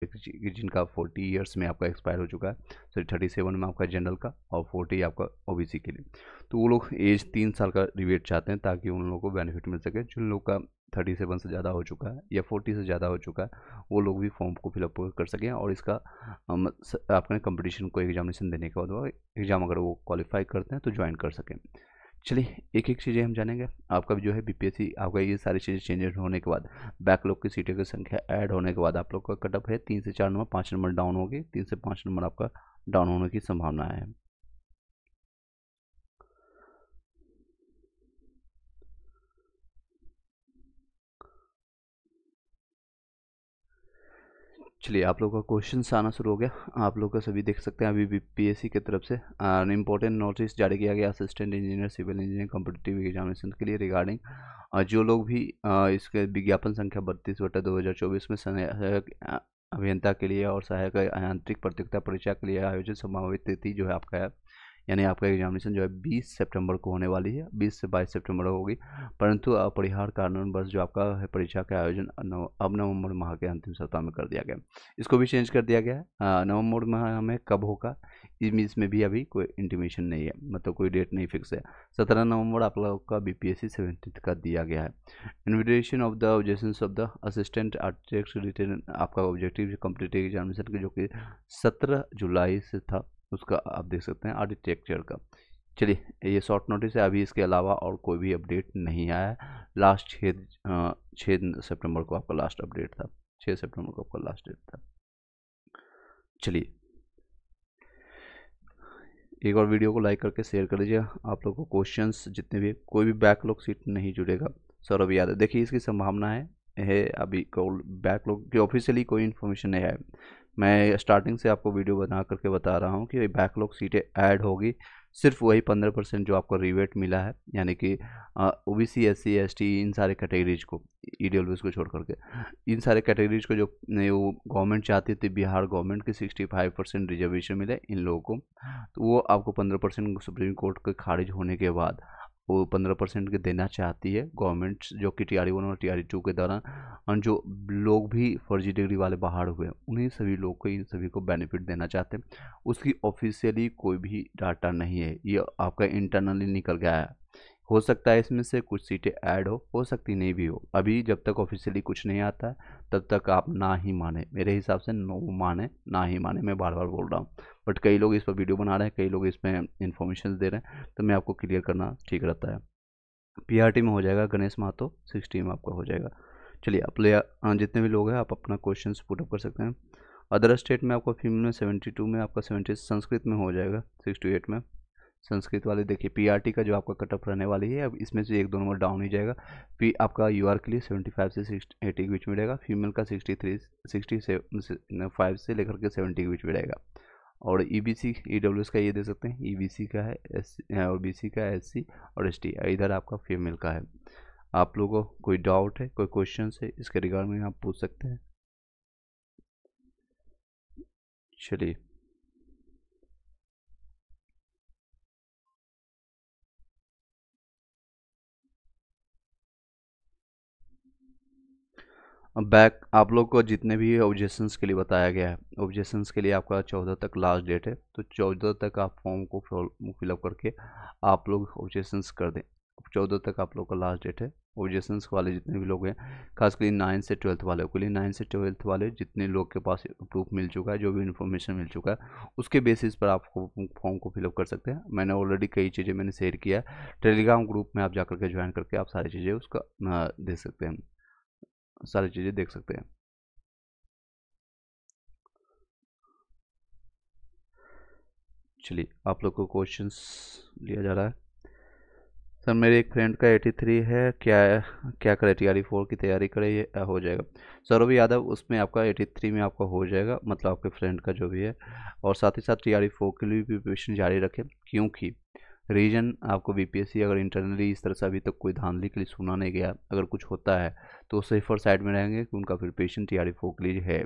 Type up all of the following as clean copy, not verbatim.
जिनका 40 ईयर्स में आपका एक्सपायर हो चुका है, सॉरी 37 में आपका जनरल का और 40 आपका ओबीसी के लिए। तो वो लोग एज 3 साल का रिबेट चाहते हैं ताकि उन लोगों को बेनिफिट मिल सके। जिन लोग का 37 से ज़्यादा हो चुका है या 40 से ज़्यादा हो चुका है वो लोग भी फॉर्म को फिलअप कर सकें और इसका अपने कंपटीशन को एग्जामिनेशन देने के बाद वो एग्ज़ाम अगर वो क्वालिफाई करते हैं तो ज्वाइन कर सकें। चलिए एक एक चीज़ें हम जानेंगे। आपका भी जो है बीपीएससी आपका ये सारी चीज़ें चेंजेस होने के बाद बैकलॉग की सीटों की संख्या ऐड होने के बाद आप लोग का कटअप है 3 से 4 नंबर, 5 नंबर डाउन होगी। 3 से 5 नंबर आपका डाउन होने की संभावना है। चलिए आप लोगों का क्वेश्चन आना शुरू हो गया। आप लोग का सभी देख सकते हैं अभी बीपीएससी की तरफ से इम्पोर्टेंट नोटिस जारी किया गया assistant engineer civil engineer competitive examination के लिए रिगार्डिंग जो लोग भी इसके विज्ञापन संख्या 32/2024 में सहायक अभियंता के लिए और सहायक यांत्रिक प्रतियोगिता परीक्षा के लिए आयोजित संभावित तिथि जो है आपका है, यानी आपका एग्जामिनेशन जो है 20 सितंबर को होने वाली है, 20 से 22 सितंबर होगी। परंतु अपरिहार्य कारणवश जो आपका है परीक्षा का आयोजन अब नवंबर माह के अंतिम सप्ताह में कर दिया गया। इसको भी चेंज कर दिया गया है। नवंबर माह में कब होगा इसमें भी अभी कोई इंटीमेशन नहीं है, मतलब कोई डेट नहीं फिक्स है। 17 नवंबर आप लोग का बीपीएससी 17 का दिया गया है। Invitation of the objections of the assistant architect return आपका ऑब्जेक्टिव कॉम्पिटिटिव एग्जामिनेशन जो कि 17 जुलाई से था उसका आप देख सकते हैं आर्किटेक्चर का। चलिए ये शॉर्ट नोटिस है, अभी इसके अलावा और कोई भी अपडेट नहीं आया है। लास्ट 6 सितंबर को आपका लास्ट अपडेट था, 6 सितंबर को आपका लास्ट डेट था। चलिए एक और वीडियो को लाइक करके शेयर कर दीजिए। आप लोग को क्वेश्चंस जितने भी कोई भी बैकलॉग सीट नहीं जुड़ेगा। सौरभ यादव देखिए इसकी संभावना है अभी बैकलॉग की ऑफिशियली कोई इन्फॉर्मेशन नहीं है। मैं स्टार्टिंग से आपको वीडियो बना करके बता रहा हूँ कि बैकलॉग सीटें ऐड होगी। सिर्फ वही 15% जो आपको रिवेट मिला है, यानी कि ओबीसी एससी एसटी इन सारे कैटेगरीज को, ईडब्ल्यूएस को छोड़ करके इन सारे कैटेगरीज को जो वो गवर्नमेंट चाहती थी बिहार गवर्नमेंट की 65% रिजर्वेशन मिले इन लोगों को, तो वो आपको 15% सुप्रीम कोर्ट के खारिज होने के बाद वो 15% के देना चाहती है गवर्नमेंट, जो कि TR1 और TR2 के दौरान जो लोग भी फर्जी डिग्री वाले बाहर हुए उन्हीं सभी लोग को इन सभी को बेनिफिट देना चाहते हैं। उसकी ऑफिशियली कोई भी डाटा नहीं है, ये आपका इंटरनली निकल गया है। हो सकता है इसमें से कुछ सीटें ऐड हो सकती नहीं भी हो। अभी जब तक ऑफिशियली कुछ नहीं आता है तब तक आप ना ही माने, मेरे हिसाब से नो माने ना ही माने, मैं बार बार बोल रहा हूँ। बट कई लोग इस पर वीडियो बना रहे हैं, कई लोग इसमें इन्फॉर्मेशन दे रहे हैं, तो मैं आपको क्लियर करना ठीक रहता है। पीआरटी में हो जाएगा गणेश महतो, 60 में आपका हो जाएगा। चलिए आप जितने भी लोग हैं आप अपना क्वेश्चन पुटअप कर सकते हैं। अदर स्टेट में आपका फीमेल में 72 में आपका 70 संस्कृत में हो जाएगा 68 में। संस्कृत वाले देखिए पीआरटी का जो आपका कटअप रहने वाली है, अब इसमें से 1-2 नंबर डाउन ही जाएगा। पी आपका यूआर के लिए 75 से 80 के बीच में रहेगा। फीमेल का 65 से लेकर के 70 के बीच में रहेगा। और ईबीसी ईडब्ल्यूएस का ये दे सकते हैं, ईबीसी का है एस और बीसी का एससी और एसटी, इधर आपका फीमेल का है। आप लोगों को कोई डाउट है, कोई क्वेश्चन है इसके रिगार्ड में आप पूछ सकते हैं। चलिए बैक आप लोग को जितने भी ऑब्जेक्शंस के लिए बताया गया है, ऑब्जेक्शंस के लिए आपका 14 तक लास्ट डेट है, तो 14 तक आप फॉर्म को फिलअप करके आप लोग ऑब्जेक्शंस कर दें। 14 तक आप लोग का लास्ट डेट है। ऑब्जेक्शंस वाले जितने भी लोग हैं, खासकर 9 से 12th वाले के लिए, 9 से 12th वाले जितने लोग के पास प्रूफ मिल चुका है, जो भी इन्फॉर्मेशन मिल चुका है उसके बेसिस पर आप फॉर्म को फिलअप कर सकते हैं। मैंने ऑलरेडी कई चीज़ें मैंने शेयर किया है, टेलीग्राम ग्रुप में आप जा करके ज्वाइन करके आप सारी चीज़ें उसका दे सकते हैं, सारी चीज़ें देख सकते हैं। चलिए आप लोग को क्वेश्चंस लिया जा रहा है। सर मेरे एक फ्रेंड का 83 है, क्या करे, TR4 की तैयारी करे, ये हो जाएगा। सौरभ यादव उसमें आपका 83 में आपका हो जाएगा, मतलब आपके फ्रेंड का जो भी है। और साथ ही साथ TR4 के लिए भी प्रिपरेशन जारी रखें, क्योंकि रीजन आपको बीपीएससी अगर इंटरनली इस तरह से अभी तक कोई धांधली के लिए सुना नहीं गया, अगर कुछ होता है तो सेफर साइड में रहेंगे कि उनका प्रिपरेशन TR4 के लिए है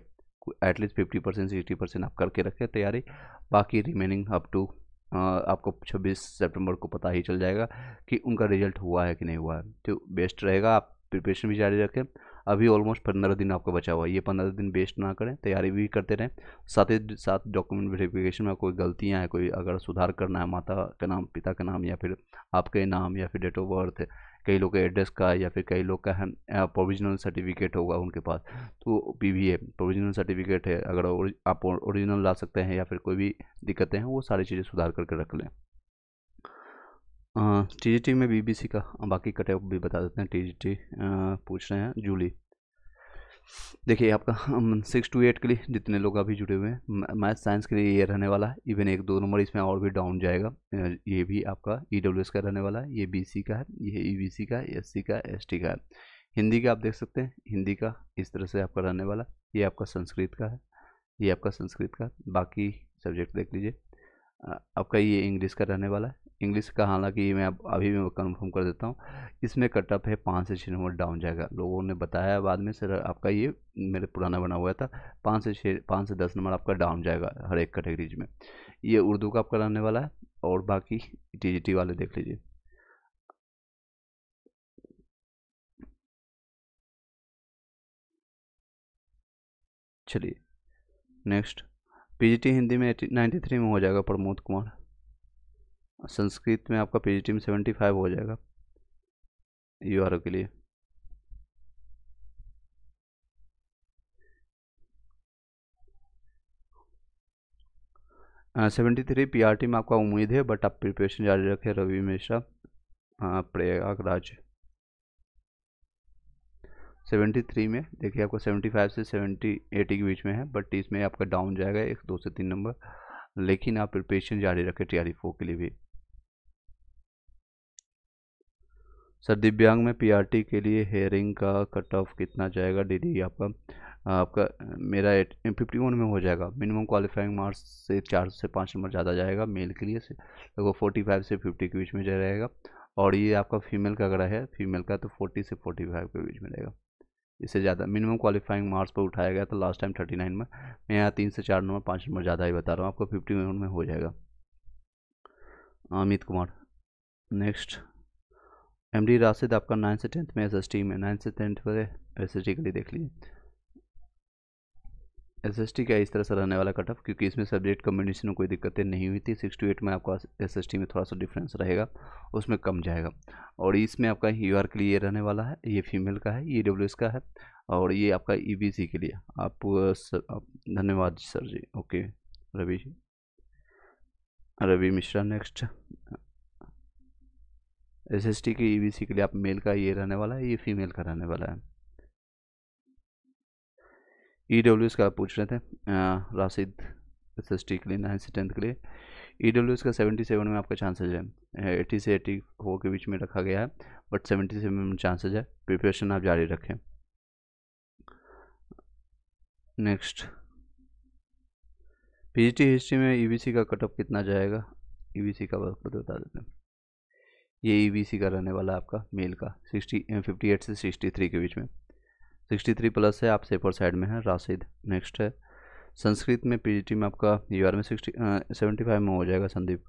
एटलीस्ट 50% से 80% आप करके रखें तैयारी। बाकी रिमेनिंग अप टू आपको 26 सितंबर को पता ही चल जाएगा कि उनका रिजल्ट हुआ है कि नहीं हुआ है। तो बेस्ट रहेगा आप प्रिपरेशन भी जारी रखें। अभी ऑलमोस्ट 15 दिन आपका बचा हुआ है, ये 15 दिन वेस्ट ना करें, तैयारी भी करते रहें, साथ ही साथ डॉक्यूमेंट वेरिफिकेशन में कोई गलतियाँ हैं, कोई अगर सुधार करना है, माता का नाम, पिता का नाम, या फिर आपके नाम, या फिर डेट ऑफ बर्थ, कई लोग का एड्रेस का, या फिर कई लोग का है प्रोविजनल सर्टिफिकेट होगा उनके पास, तो पीवीए प्रोविजनल सर्टिफिकेट है, अगर आप ओरिजिनल ला सकते हैं या फिर कोई भी दिक्कतें हैं, वो सारी चीज़ें सुधार करके रख लें। टीजीटी में बीबीसी का बाकी कट ऑफ भी बता देते हैं। टीजीटी पूछ रहे हैं जूली, देखिए आपका 6 to 8 के लिए जितने लोग अभी जुड़े हुए हैं, मैथ साइंस के लिए ये रहने वाला है, इवन 1-2 नंबर इसमें और भी डाउन जाएगा। ये भी आपका ईडब्ल्यूएस का रहने वाला है, ये बीसी का है, ये ईबीसी का है, एससी का, एसटी का है। हिंदी का आप देख सकते हैं, हिंदी का इस तरह से आपका रहने वाला, ये आपका संस्कृत का है, ये आपका संस्कृत का, बाकी सब्जेक्ट देख लीजिए। आपका ये इंग्लिश का रहने वाला है, इंग्लिश का हालांकि मैं अभी मैं कंफर्म कर देता हूँ, इसमें कटअप है 5 से 6 नंबर डाउन जाएगा। लोगों ने बताया बाद में सर आपका ये मेरे पुराना बना हुआ था, 5 से 10 नंबर आपका डाउन जाएगा हर एक कैटेगरीज में। ये उर्दू का आपका रहने वाला है, और बाकी टीजीटी वाले देख लीजिए। चलिए नेक्स्ट, पीजीटी हिंदी में 93 में हो जाएगा प्रमोद कुमार, संस्कृत में आपका पीजीटी में 75 हो जाएगा यूआरओ के लिए। हाँ 73 पीआरटी में आपका उम्मीद है, बट आप प्रिपरेशन जारी रखें। रवि मिश्रा प्रयागराज 73 में, देखिए आपको 75 से 80 के बीच में है, बट इसमें आपका डाउन जाएगा 1 2 से 3 नंबर, लेकिन आप प्रिपरेशन जारी रखें TRE4 के लिए भी। सर दिव्यांग में पीआरटी के लिए हेयरिंग का कट ऑफ कितना जाएगा? डीडी आपका मेरा 51 में हो जाएगा। मिनिमम क्वालिफाइंग मार्क्स से 4 से 5 नंबर ज़्यादा जाएगा मेल के लिए, से लगभग 45 से 50 के बीच में जा रहेगा। और ये आपका फीमेल का अगर है, फीमेल का तो 40 से 45 के बीच में रहेगा। इससे ज़्यादा मिनिमम क्वालिफाइंग मार्क्स पर उठाया गया था लास्ट टाइम 39 में, मैं यहाँ 3 से 4 नंबर 5 नंबर ज़्यादा ही बता रहा हूँ, आपको 51 में हो जाएगा। अमित कुमार नेक्स्ट, एमडी राशिद आपका 9 से 10th में एसएसटी में, 9 से 10th पर एसएसटी के लिए देख लीजिए। एसएसटी का इस तरह से रहने वाला कट ऑफ, क्योंकि इसमें सब्जेक्ट कम्बिनेशन में कोई दिक्कतें नहीं हुई थी। 6 to 8 में आपका एसएसटी में थोड़ा सा डिफरेंस रहेगा, उसमें कम जाएगा। और इसमें आपका यूआर के लिए ये रहने वाला है, ये फीमेल का है, ये डब्ल्यूएस का है, और ये आपका ईबीसी के लिए। आप धन्यवाद sir ji. Okay Ravi Mishra next, SST के ईबीसी के लिए आप मेल का ये रहने वाला है, ये फीमेल का रहने वाला है। ईडब्ल्यूएस का पूछ रहे थे राशिद, एसएसटी के लिए 9 से 10th के लिए। ईडब्ल्यूएस का 77 में आपका चांसेज है, 80 से 84 के बीच में रखा गया है, बट 77 में चांसेज है। प्रिपरेशन आप जारी रखें। नेक्स्ट, पीजीटी हिस्ट्री में ईबीसी का कट ऑफ कितना जाएगा? ईबीसी का बता देते हैं, ये ईबीसी का रहने वाला है आपका मेल का 58 से 63 के बीच में, 63 प्लस है, आप सेफर साइड में है राशिद। नेक्स्ट है संस्कृत में पीजीटी में आपका यूआर में 75 में हो जाएगा संदीप,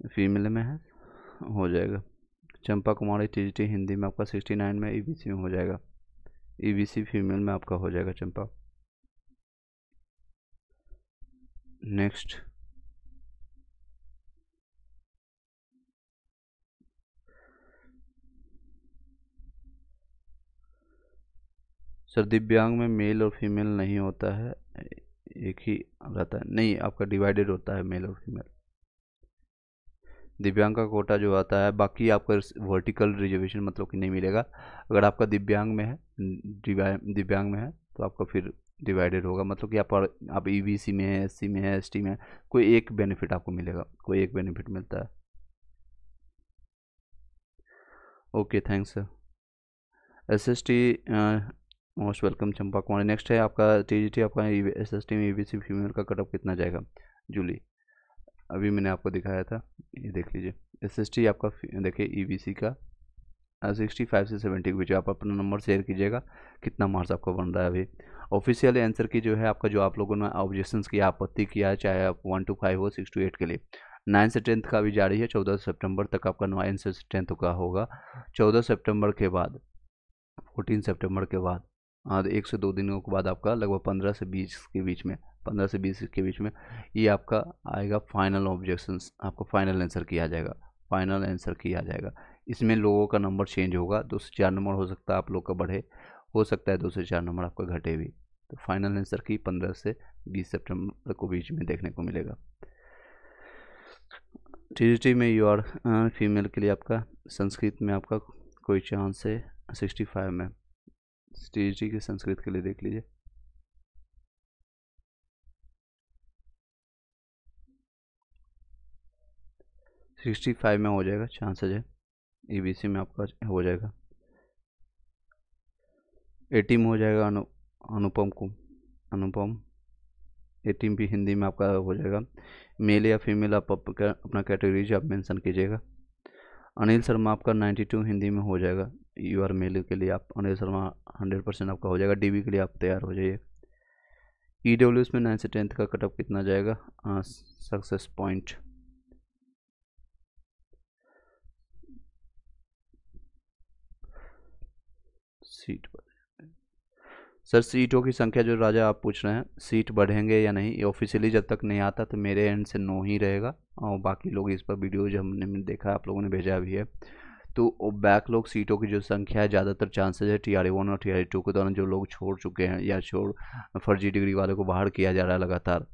फीमेल में है, हो जाएगा। चंपा कुमारी टीजीटी हिंदी में आपका 69 में, ईबीसी में हो जाएगा, ईबीसी फीमेल में आपका हो जाएगा चंपा। नेक्स्ट, सर दिव्यांग में मेल और फीमेल नहीं होता है, एक ही रहता है? नहीं, आपका डिवाइडेड होता है मेल और फीमेल। दिव्यांग का कोटा जो आता है, बाकी आपका वर्टिकल रिजर्वेशन मतलब कि नहीं मिलेगा। अगर आपका दिव्यांग में है, दिव्यांग में है, तो आपका फिर डिवाइडेड होगा, मतलब कि आप ईबीसी में है, एससी में है, एसटी में है, कोई एक बेनिफिट आपको मिलेगा, कोई एक बेनिफिट मिलता है। Okay thanks sir. SST most welcome Champa Kumari. Next है आपका टीजीटी, आपका एसएसटी में ईबीसी फीमेल का कट ऑफ कितना जाएगा? जूली, अभी मैंने आपको दिखाया था, ये देख लीजिए। एसएसटी आपका देखिए ईबीसी का 65 से 70 के बीच, आप अपना नंबर शेयर कीजिएगा कितना मार्क्स आपका बन रहा है। अभी ऑफिशियल आंसर की जो है आपका, जो आप लोगों ने ऑब्जेक्शंस किया, आपत्ति किया है, चाहे आप 1 to 5 हो, 6 to 8 के लिए, 9 से 10th का भी जारी है। 14 सितंबर तक आपका 9 से 10th का होगा। 14 सितंबर के बाद 14 सितंबर के बाद, हाँ, 1 से 2 दिनों के बाद आपका लगभग 15 से 20 के बीच में, 15 से 20 के बीच में ये आपका आएगा फाइनल ऑब्जेक्शंस, आपका फाइनल आंसर किया जाएगा, फाइनल आंसर किया जाएगा। इसमें लोगों का नंबर चेंज होगा, 2 से 4 नंबर हो सकता है आप लोग का बढ़े, हो सकता है 2 से 4 नंबर आपका घटे भी। तो फाइनल आंसर की 15 से 20 सितंबर को बीच में देखने को मिलेगा। टीजीटी में यू आर फीमेल के लिए आपका संस्कृत में आपका कोई चांस है 65 में, टीजीटी के संस्कृत के लिए देख लीजिए। सिक्सटी फाइव में हो जाएगा, चांसेज है। ईबीसी में आपका हो जाएगा। 80 में हो जाएगा अनुपम को, अनुपम 80 भी हिंदी में आपका हो जाएगा। मेल या फीमेल आप अपना कैटेगरी आप मेंशन कीजिएगा। अनिल शर्मा आपका 92 हिंदी में हो जाएगा। यू आर मेल के लिए आप अनिल शर्मा 100% आपका हो जाएगा। डीबी के लिए आप तैयार हो जाइए। ईडब्ल्यूएस में 9 से 10 का कटअप कितना जाएगा सक्सेस पॉइंट? सीट सर, सीटों की संख्या जो राजा आप पूछ रहे हैं, सीट बढ़ेंगे या नहीं, ये ऑफिशियली जब तक नहीं आता तो मेरे एंड से नो ही रहेगा। और बाकी लोग इस पर वीडियो जो हमने देखा, आप लोगों ने भेजा भी है, तो बैकलॉग सीटों की जो संख्या है, ज़्यादातर चांसेस है TRE 1 और TRE 2 के दौरान जो लोग छोड़ चुके हैं या फर्जी डिग्री वाले को बाहर किया जा रहा है लगातार,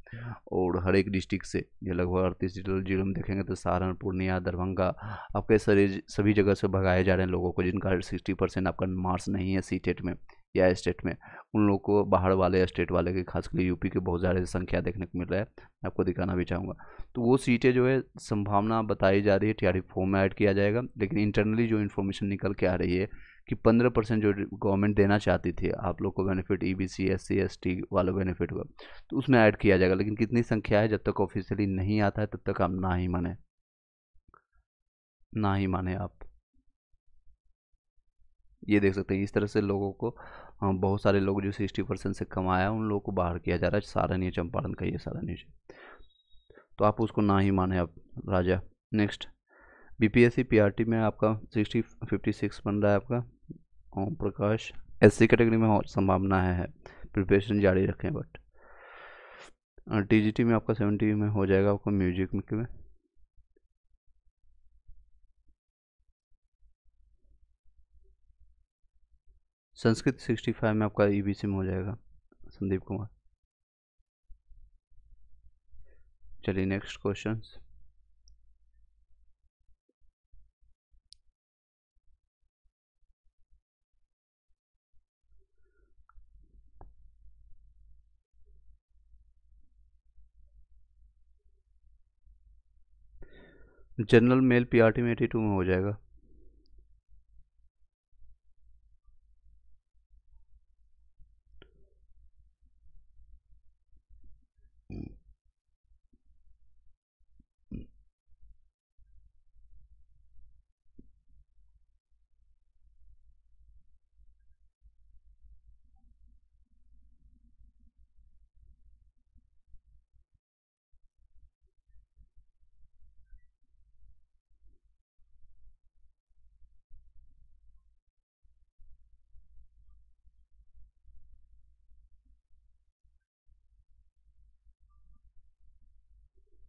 और हर एक डिस्ट्रिक्ट से ये लगभग 38 जिलों में देखेंगे तो सहारनपुर, पूर्णिया, दरभंगा, आपके सभी जगह से भगाए जा रहे हैं लोगों को जिनका 60% आपका मार्क्स नहीं है सीटेट में या स्टेट में। उन लोगों को बाहर वाले स्टेट वाले के, खासकर यूपी के बहुत ज़्यादा संख्या देखने को मिल रहा है, आपको दिखाना भी चाहूँगा। तो वो सीटें जो है संभावना बताई जा रही है TRE 4 में ऐड किया जाएगा, लेकिन इंटरनली जो इन्फॉर्मेशन निकल के आ रही है कि 15% जो गवर्नमेंट देना चाहती थी आप लोग को बेनिफिट, EBC SC ST वालों बेनिफिट हुआ, तो उसमें ऐड किया जाएगा। लेकिन कितनी संख्या है, जब तक ऑफिशियली नहीं आता है तब तक आप ना ही माने, ना ही माने आप। ये देख सकते हैं इस तरह से लोगों को, बहुत सारे लोग जो 60% से कमाया उन लोगों को बाहर किया जा रहा है। सारा नहीं, चंपारण का ये सारा न्यूज, तो आप उसको ना ही माने आप राजा। नेक्स्ट BPSC PRT में आपका 56 बन रहा है आपका ओम प्रकाश। SC कैटेगरी में और संभावना है, प्रिपरेशन जारी रखें। बट TGT में आपका 70 में हो जाएगा आपको म्यूजिक में। संस्कृत 65 में आपका EBC में हो जाएगा संदीप कुमार। चलिए next question. General mail PRT में 82 में हो जाएगा।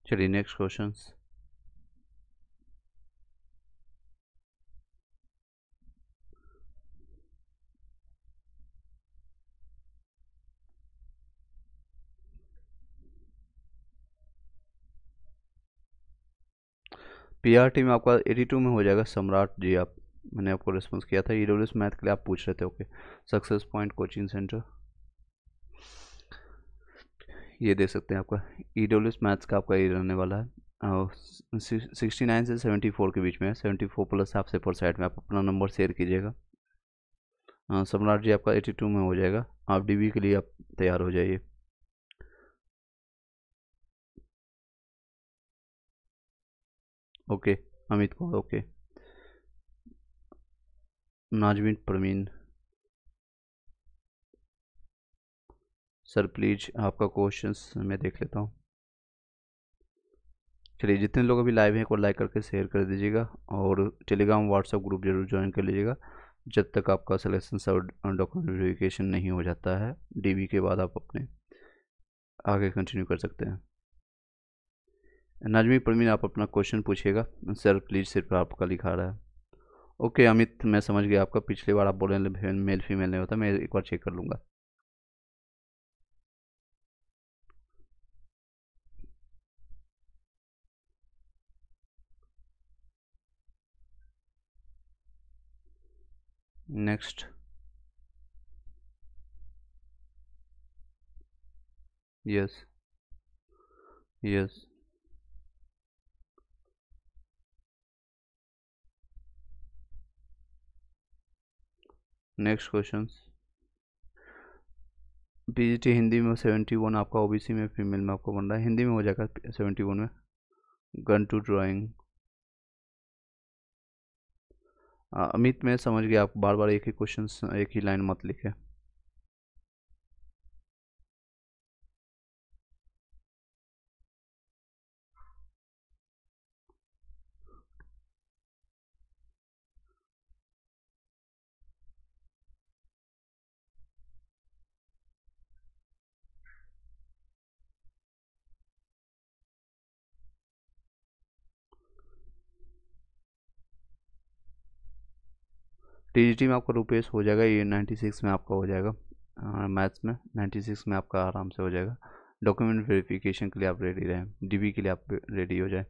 चलिए नेक्स्ट क्वेश्चन। PRT में आपका 82 में हो जाएगा सम्राट जी। आप, मैंने आपको रिस्पॉन्स किया था। EWS मैथ के लिए आप पूछ रहे थे, okay. Success point coaching centre, ये देख सकते हैं आपका EWS मैथ्स का आपका ये रहने वाला है। 69 से 74 के बीच में है। 74 प्लस आप सेपर साइड में आप अपना नंबर शेयर कीजिएगा। सम्राट जी आपका 82 में हो जाएगा। आप DB के लिए आप तैयार हो जाइए। Okay Amit Kumar, okay. Nazmeen Parveen sir, please आपका क्वेश्चंस मैं देख लेता हूँ। चलिए, जितने लोग अभी लाइव हैं एक बार लाइक करके शेयर कर दीजिएगा, और टेलीग्राम व्हाट्सएप ग्रुप जरूर ज्वाइन कर लीजिएगा। जब तक आपका सिलेक्शन सब डॉक्यूमेंट वेरिफिकेशन नहीं हो जाता है। डीबी के बाद आप अपने आगे कंटिन्यू कर सकते हैं। नाजमी परवीन, आप अपना क्वेश्चन पूछिएगा। सर प्लीज़ सिर्फ आपका लिखा रहा है। ओके अमित, मैं समझ गया आपका। पिछली बार आप बोले मेल फीमेल नहीं होता, मैं एक बार चेक कर लूँगा। Next. Yes yes. Next question. PGT Hindi में 71 आपका, ओबीसी में फीमेल में आपको बन रहा है, हिंदी में हो जाएगा 71 में। Gun to drawing. अमित मैं समझ गया, आप बार बार एक ही क्वेश्चन एक ही लाइन मत लिखें। टीजीटी में आपका रुपेश हो जाएगा, ये 96 में आपका हो जाएगा। मैथ्स में 96 में आपका आराम से हो जाएगा। डॉक्यूमेंट वेरिफिकेशन के लिए आप रेडी रहें, डीबी के लिए आप रेडी हो जाए।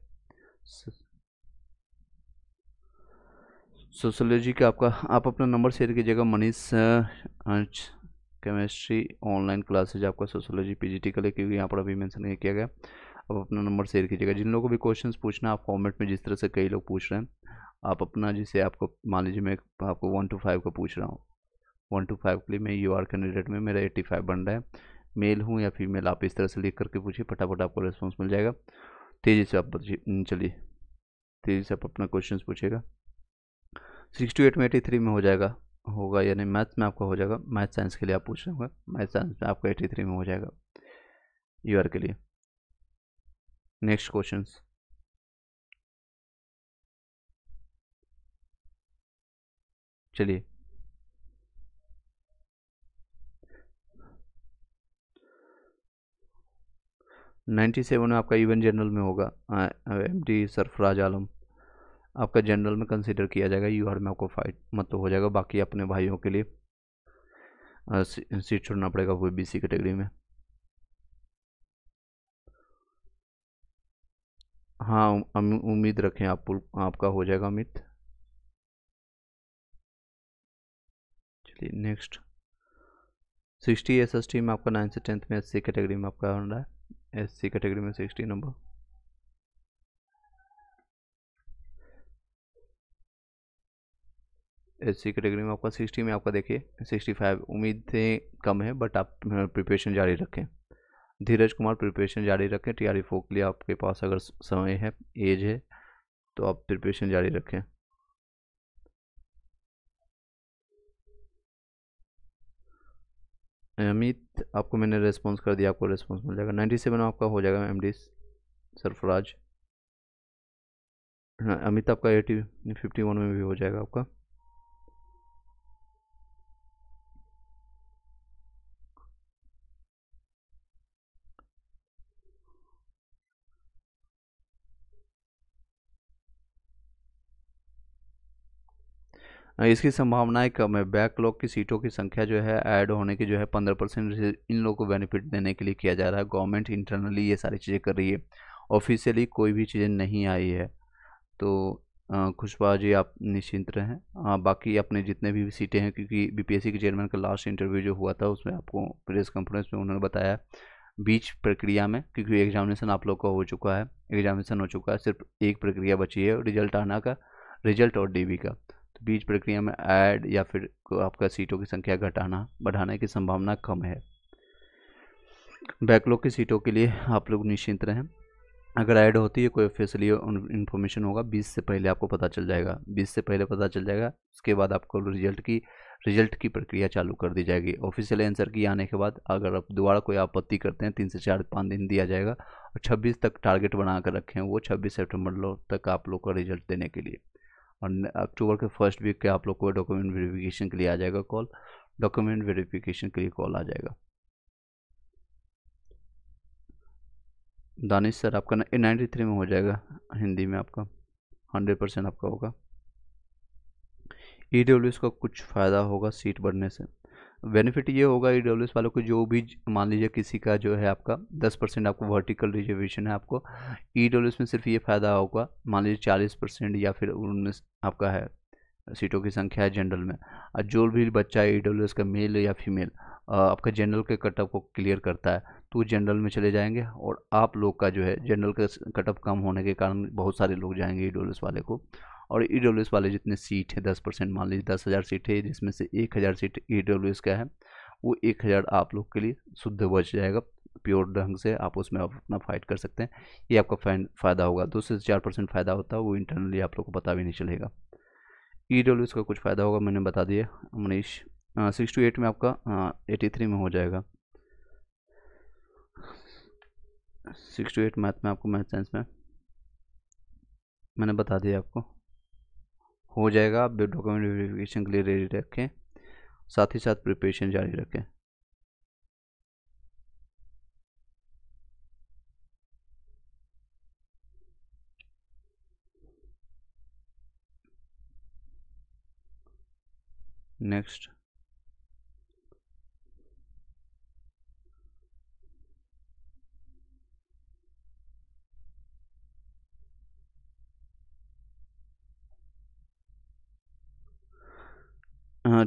सोशोलॉजी का आपका, आप अपना नंबर शेयर कीजिएगा। मनीष केमिस्ट्री ऑनलाइन क्लासेज आपका सोशोलॉजी पीजीटी का लिए, क्योंकि यहाँ पर अभी मेंशन नहीं किया गया। आप अपना नंबर शेयर कीजिएगा। जिन लोगों को भी क्वेश्चंस पूछना आप फॉर्मेट में, जिस तरह से कई लोग पूछ रहे हैं, आप अपना, जिसे आपको मान लीजिए मैं आपको 1 to 5 का पूछ रहा हूँ, 1 to 5 के लिए मैं यूआर कैंडिडेट में मेरा 85 बन रहा है, मेल हूँ या फीमेल, आप इस तरह से लिख करके पूछिए, फटाफट आपको रिस्पॉन्स मिल जाएगा। तेज़ी से आप चलिए तेज़ी से आप अपना क्वेश्चन पूछिएगा। 68 में 83 में हो जाएगा, होगा या नहीं। मैथ्स में आपका हो जाएगा, मैथ साइंस के लिए आप पूछ रहे होंगे, मैथ साइंस में आपका 83 में हो जाएगा यूआर के लिए। Next question. चलिए 97 में आपका इवन जनरल में होगा। एमडी सरफराज आलम आपका जनरल में कंसीडर किया जाएगा, यूआर में आपको फाइट मत तो हो जाएगा। बाकी अपने भाइयों के लिए सीट छोड़ना पड़ेगा वो बीसी कैटेगरी में। हाँ उम्मीद रखें आप, आपका हो जाएगा अमित। चलिए नेक्स्ट। 60 एसएसटी में आपका 9 से 10th में एससी कैटेगरी में आपका बन रहा है, एससी कैटेगरी में 60 नंबर। एससी कैटेगरी में आपका 60 में आपका देखिए 65। उम्मीदें कम है बट आप प्रिपरेशन जारी रखें। धीरज कुमार प्रिपरेशन जारी रखें। टीआरई 4 के लिए आपके पास अगर समय है, एज है, तो आप प्रिपरेशन जारी रखें। अमित आपको मैंने रेस्पॉन्स कर दिया, आपको रेस्पॉन्स मिल जाएगा। 97 आपका हो जाएगा एमडी सरफराज। हाँ अमित आपका 51 में भी हो जाएगा आपका। इसकी संभावनाएं कम है। बैकलॉग की सीटों की संख्या जो है ऐड होने की जो है 15% इन लोगों को बेनिफिट देने के लिए किया जा रहा है। गवर्नमेंट इंटरनली ये सारी चीज़ें कर रही है, ऑफिशियली कोई भी चीज़ें नहीं आई है। तो खुशबा जी आप निश्चिंत रहें। बाकी अपने जितने भी सीटें हैं, क्योंकि बीपीएससी के चेयरमैन का लास्ट इंटरव्यू जो हुआ था उसमें आपको प्रेस कॉन्फ्रेंस में उन्होंने बताया बीच प्रक्रिया में, क्योंकि एग्जामिनेशन आप लोग का हो चुका है, एग्जामिनेशन हो चुका है, सिर्फ एक प्रक्रिया बची है रिजल्ट आना का, रिजल्ट और डीबी का। तो बीच प्रक्रिया में ऐड या फिर आपका सीटों की संख्या घटाना बढ़ाने की संभावना कम है। बैकलॉग की सीटों के लिए आप लोग निश्चिंत रहें। अगर ऐड होती है कोई ऑफिशियली इन्फॉर्मेशन होगा 20 से पहले आपको पता चल जाएगा, 20 से पहले पता चल जाएगा। उसके बाद आपको रिजल्ट की प्रक्रिया चालू कर दी जाएगी। ऑफिशियल आंसर की आने के बाद अगर आप दोबारा कोई आपत्ति करते हैं 3 से 4-5 दिन दिया जाएगा, और 26 तक टारगेट बना कर रखें, वो 26 सितंबर तक आप लोग का रिजल्ट देने के लिए। और अक्टूबर के फर्स्ट वीक के आप लोग को डॉक्यूमेंट वेरिफिकेशन के लिए आ जाएगा कॉल, डॉक्यूमेंट वेरिफिकेशन के लिए कॉल आ जाएगा। दानिश सर आपका 93 में हो जाएगा, हिंदी में आपका 100% आपका होगा। ईडब्ल्यूएस का कुछ फ़ायदा होगा सीट बढ़ने से, बेनिफिट ये होगा ईडब्ल्यूएस वालों को, जो भी मान लीजिए किसी का जो है आपका 10% आपको वर्टिकल रिजर्वेशन है, आपको ईडब्ल्यूएस में सिर्फ ये फ़ायदा होगा, मान लीजिए 40% या फिर 19 आपका है सीटों की संख्या है जनरल में, और जो भी बच्चा है ईडब्ल्यूएस का मेल या फीमेल आपका जनरल के कटअप को क्लियर करता है तो जनरल में चले जाएंगे, और आप लोग का जो है जनरल का कटअप कम होने के कारण बहुत सारे लोग जाएंगे ईडब्ल्यूएस वाले को, और ईडब्ल्यूएस वाले जितने सीट है 10%, मान लीजिए 10,000 सीट है जिसमें से 1,000 सीट ईडब्ल्यूएस का है, वो 1,000 आप लोग के लिए शुद्ध बच जाएगा, प्योर ढंग से आप उसमें अपना फाइट कर सकते हैं। ये आपका फ़ायदा होगा, 2 से 4% फ़ायदा होता है, वो इंटरनली आप लोग को पता भी नहीं चलेगा। ईडब्ल्यूएस का कुछ फ़ायदा होगा मैंने बता दिया मनीष। 6 to 8 में आपका 83 में हो जाएगा, 6 to 8 मैथ में आपको, मैथ साइंस में मैंने बता दिया आपको हो जाएगा। आप डॉक्यूमेंट वेरिफिकेशन के लिए रेडी रखें, साथ ही साथ प्रिपरेशन जारी रखें। नेक्स्ट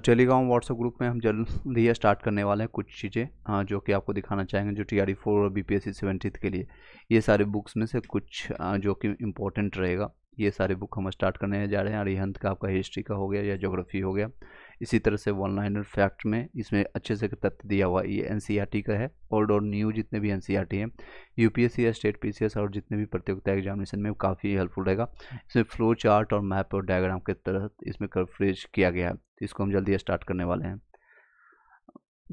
टेलीग्राम व्हाट्सएप ग्रुप में हम जल्द ही स्टार्ट करने वाले हैं कुछ चीज़ें जो कि आपको दिखाना चाहेंगे, जो TRE 4 और BPSC 70th के लिए, ये सारे बुक्स में से कुछ जो कि इम्पोर्टेंट रहेगा, ये सारे बुक हम स्टार्ट करने जा रहे हैं। अरिहंत का आपका हिस्ट्री का हो गया या ज्योग्राफी हो गया, इसी तरह से वन लाइनर फैक्ट में इसमें अच्छे से तथ्य दिया हुआ, ये NCERT का है, ओल्ड और न्यू जितने भी NCERT हैं, UPSC या स्टेट PCS और जितने भी प्रतियोगिता एग्जामिनेशन में काफ़ी हेल्पफुल रहेगा। इसमें फ्लो चार्ट और मैप और डायग्राम के तहत इसमें कवरेज किया गया है, तो इसको हम जल्दी स्टार्ट करने वाले हैं।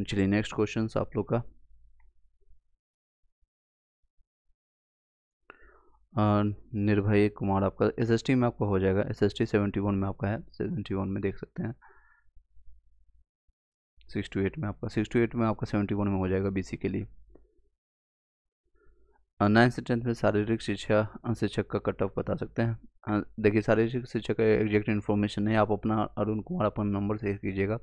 चलिए नेक्स्ट क्वेश्चन आप लोग का निर्भय कुमार आपका SST में आपका हो जाएगा, SST 71 में आपका है, 71 में देख सकते हैं, 6 to 8 में आपका, 6 to 8 में आपका 71 में हो जाएगा BC के लिए। 9th से 10th में शारीरिक शिक्षा शिक्षक का कट ऑफ बता सकते हैं। देखिए शारीरिक शिक्षक का एग्जैक्ट इन्फॉर्मेशन है, आप अपना अरुण कुमार अपना नंबर शेयर कीजिएगा।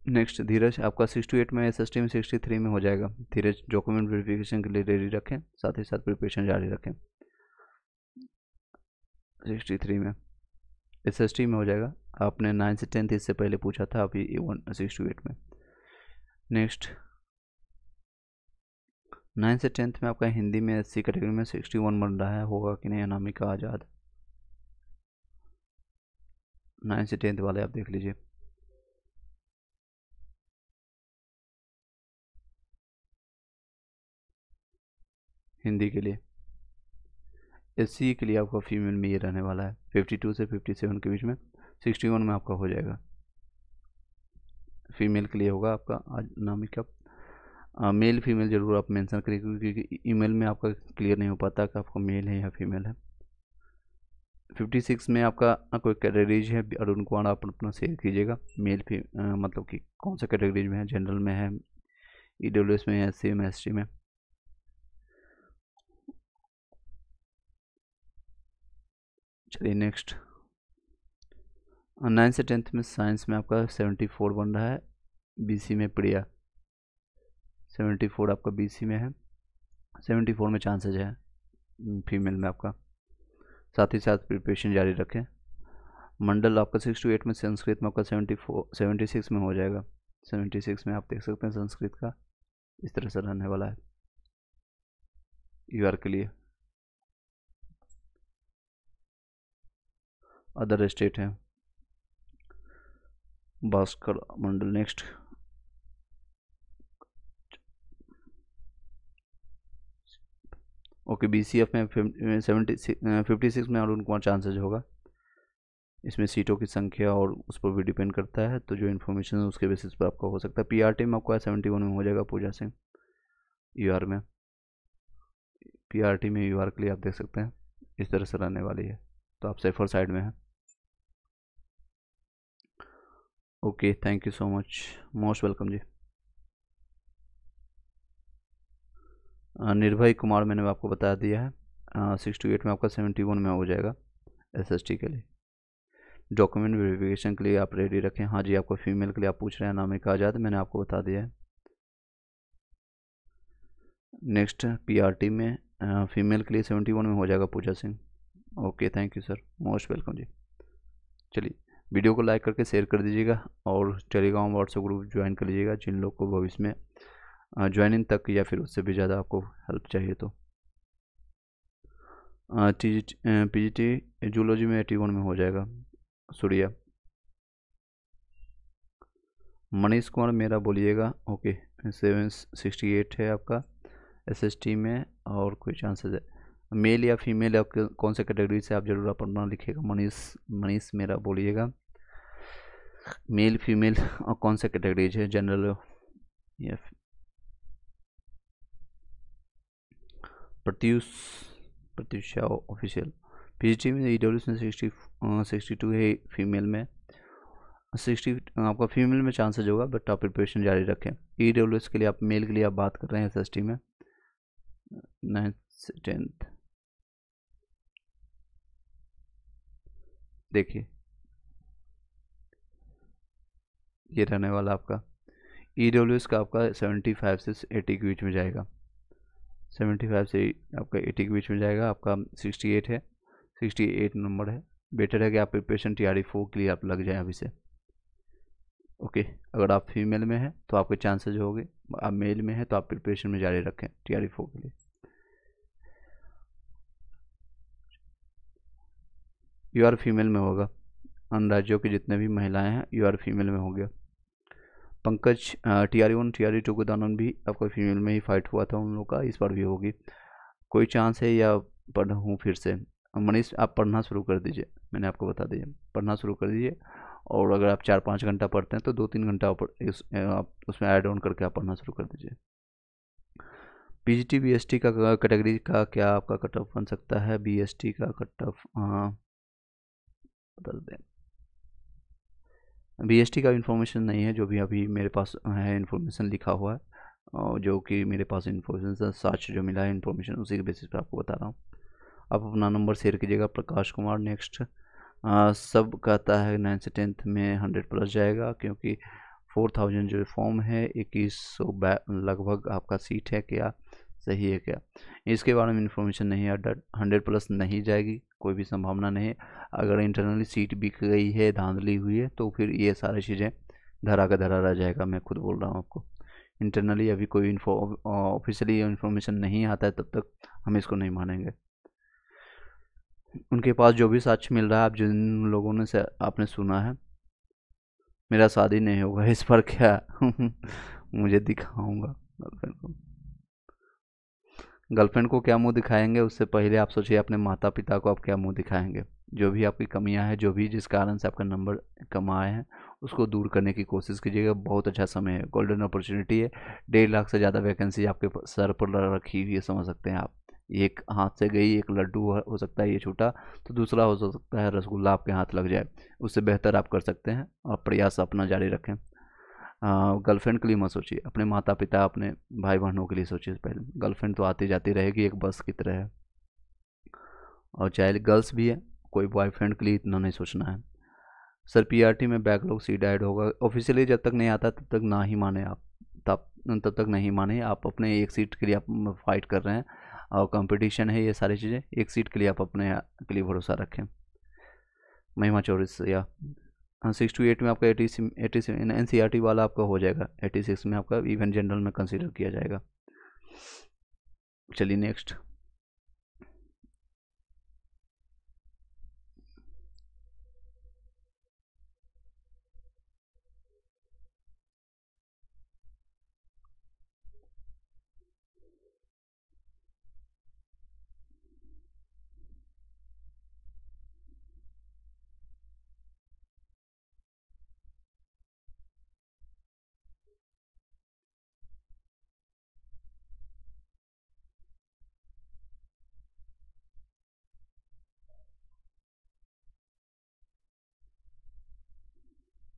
नेक्स्ट धीरज आपका 6 to 8 में, SST में 63 में हो जाएगा। धीरज डॉक्यूमेंट वेरिफिकेशन के लिए रेडी रखें, साथ ही साथ प्रिपरेशन जारी रखें। 63 में SST में हो जाएगा, आपने 9 से 10th इससे पहले पूछा था, अभी 6 to 8 में। नेक्स्ट 9 से 10th में आपका हिंदी में SC कैटेगरी में 61 बन रहा है, होगा कि नहीं अनामिका आज़ाद। 9 से 10th वाले आप देख लीजिए। हिंदी के लिए SC के लिए आपका फीमेल में ये रहने वाला है, 52 से 57 के बीच में, 61 में आपका हो जाएगा। फीमेल के लिए होगा आपका अनामिका। मेल फीमेल जरूर आप मेंशन करिए, क्योंकि ईमेल में आपका क्लियर नहीं हो पाता कि आपका मेल है या फीमेल है। 56 में आपका कोई कैटेगरीज है, अरुण कुमार आप अपना शेयर कीजिएगा, मेल मतलब कि कौन सा कैटेगरीज में है, जनरल में है, EWS में है, SC में, ST में। चलिए नेक्स्ट 9 से 10th में साइंस में आपका 74 बन रहा है, BC में प्रिया 74 आपका BC में है, 74 में चांसेज है फीमेल में आपका, साथ ही साथ प्रिपरेशन जारी रखें। मंडल आपका 6 to 8 में संस्कृत में आपका 76 में हो जाएगा, 76 में आप देख सकते हैं संस्कृत का इस तरह से रहने वाला है UR के लिए। अदर स्टेट है भास्कर मंडल। नेक्स्ट ओके BCF में 56 में अरुण कुमार चांसेज होगा, इसमें सीटों की संख्या और उस पर भी डिपेंड करता है, तो जो इन्फॉर्मेशन है उसके बेसिस पर आपका हो सकता है। PRT में आपका 71 में हो जाएगा पूजा सिंह UR में, PRT में UR के लिए आप देख सकते हैं इस तरह से रहने वाली है, तो आप सेफर साइड में हैं। Okay, thank you so much, most welcome जी। निर्भय कुमार मैंने आपको बता दिया है, 68 में आपका 71 में हो जाएगा SST के लिए। डॉक्यूमेंट वेरिफिकेशन के लिए आप रेडी रखें। हाँ जी, आपको फीमेल के लिए आप पूछ रहे हैं, नामिका आज़ाद, मैंने आपको बता दिया है। नेक्स्ट PRT में फीमेल के लिए 71 में हो जाएगा Pooja Singh. Okay, thank you sir, most welcome जी। चलिए, वीडियो को लाइक करके शेयर कर दीजिएगा और टेलीग्राम व्हाट्सएप ग्रुप ज्वाइन कर लीजिएगा, जिन लोग को भविष्य में ज्वाइनिंग तक या फिर उससे भी ज़्यादा आपको हेल्प चाहिए तो। PGT जूलॉजी में 81 में हो जाएगा सूर्या। मनीष कुमार मेरा बोलिएगा। ओके, 768 है आपका SST में, और कोई चांसेस है मेल या फीमेल, आप कौन से कैटेगरी से, आप जरूर अपना लिखिएगा। मनीष मेरा बोलिएगा, मेल फीमेल और कौन से कैटेगरीज है, जनरल या प्रत्युषा ऑफिशियल। PGT में EWS में 62 है फीमेल में, 60 आपका फीमेल में चांसेज होगा, बट आप प्रिपरेशन जारी रखें। EWS के लिए आप मेल के लिए आप बात कर रहे हैं SST में 9th से 10th। देखिए ये रहने वाला आपका EWS का आपका 75 से 80 के बीच में जाएगा, 75 से आपका 80 के बीच में जाएगा। आपका 68 है, 68 नंबर है। बेटर है कि आप प्रिपरेशन TRE4 के लिए आप लग जाएं अभी से। ओके, अगर आप फीमेल में हैं तो आपके चांसेज होंगे, आप मेल में हैं तो आप प्रिपरेशन में जारी रखें TRE4 के लिए। UR फीमेल में होगा, अन्य राज्यों की जितने भी महिलाएं हैं UR फीमेल में हो गया। पंकज TRE1 TRE2 के दौरान भी आपका फीमेल में ही फाइट हुआ था उन लोग का, इस बार भी होगी। कोई चांस है या पढ़ूँ फिर से? मनीष आप पढ़ना शुरू कर दीजिए, मैंने आपको बता दिया, पढ़ना शुरू कर दीजिए। और अगर आप 4-5 घंटा पढ़ते हैं तो 2-3 घंटा आप उसमें ऐड ऑन करके आप पढ़ना शुरू कर दीजिए। PGT BST का कैटेगरी का क्या आपका कट ऑफ बन सकता है? BST का कट ऑफ बता दें, BST का इन्फॉर्मेशन नहीं है, जो भी अभी मेरे पास है इन्फॉर्मेशन लिखा हुआ है, और जो कि मेरे पास इन्फॉर्मेशन सर्च जो मिला है इन्फॉर्मेशन, उसी के बेसिस पर आपको बता रहा हूँ। आप अपना नंबर शेयर कीजिएगा। प्रकाश कुमार नेक्स्ट, सब कहता है 9 से 10th में 100+ जाएगा, क्योंकि 4000 जो फॉर्म है 2100 लगभग आपका सीट है, क्या सही है क्या? इसके बारे में इन्फॉर्मेशन नहीं है। 100+ नहीं जाएगी, कोई भी संभावना नहीं है। अगर इंटरनली सीट बिक गई है, धांधली हुई है, तो फिर ये सारी चीज़ें धरा का धरा रह जाएगा। मैं खुद बोल रहा हूँ आपको, इंटरनली अभी कोई ऑफिशियली इन्फॉर्मेशन नहीं आता है, तब तक हम इसको नहीं मानेंगे। उनके पास जो भी साक्ष्य मिल रहा है, आप जिन लोगों ने से आपने सुना है, मेरा शादी नहीं होगा, इस पर क्या मुझे दिखाऊंगा गर्लफ्रेंड को। गर्लफ्रेंड को क्या मुंह दिखाएंगे, उससे पहले आप सोचिए अपने माता पिता को आप क्या मुंह दिखाएंगे। जो भी आपकी कमियां हैं, जो भी जिस कारण से आपका नंबर कम आए हैं, उसको दूर करने की कोशिश कीजिएगा। बहुत अच्छा समय है, गोल्डन अपॉर्चुनिटी है। 1.5 लाख से ज़्यादा वैकेंसी आपके सर पर रखी हुई है, समझ सकते हैं आप। एक हाथ से गई, एक लड्डू हो सकता है ये छूटा, तो दूसरा हो सकता है रसगुल्ला आपके हाथ लग जाए। उससे बेहतर आप कर सकते हैं, और प्रयास अपना जारी रखें। गर्लफ्रेंड के लिए मत सोचिए, अपने माता पिता, अपने भाई बहनों के लिए सोचिए पहले। गर्लफ्रेंड तो आती जाती रहेगी, एक बस की तरह है, और चाहे गर्ल्स भी है, कोई बॉयफ्रेंड के लिए इतना नहीं सोचना है। सर PRT में बैकलॉग सीट ऐड होगा ऑफिशियली, जब तक नहीं आता तब तक ना ही माने आप, तब तक नहीं माने आप। अपने एक सीट के लिए आप फाइट कर रहे हैं, और कंपटीशन है, ये सारी चीज़ें, एक सीट के लिए आप अपने के लिए भरोसा रखें। महिमा चौरस या 6 to 8 में आपका 86 NCERT वाला आपका हो जाएगा। 86 में आपका इवन जनरल में कंसीडर किया जाएगा। चलिए नेक्स्ट।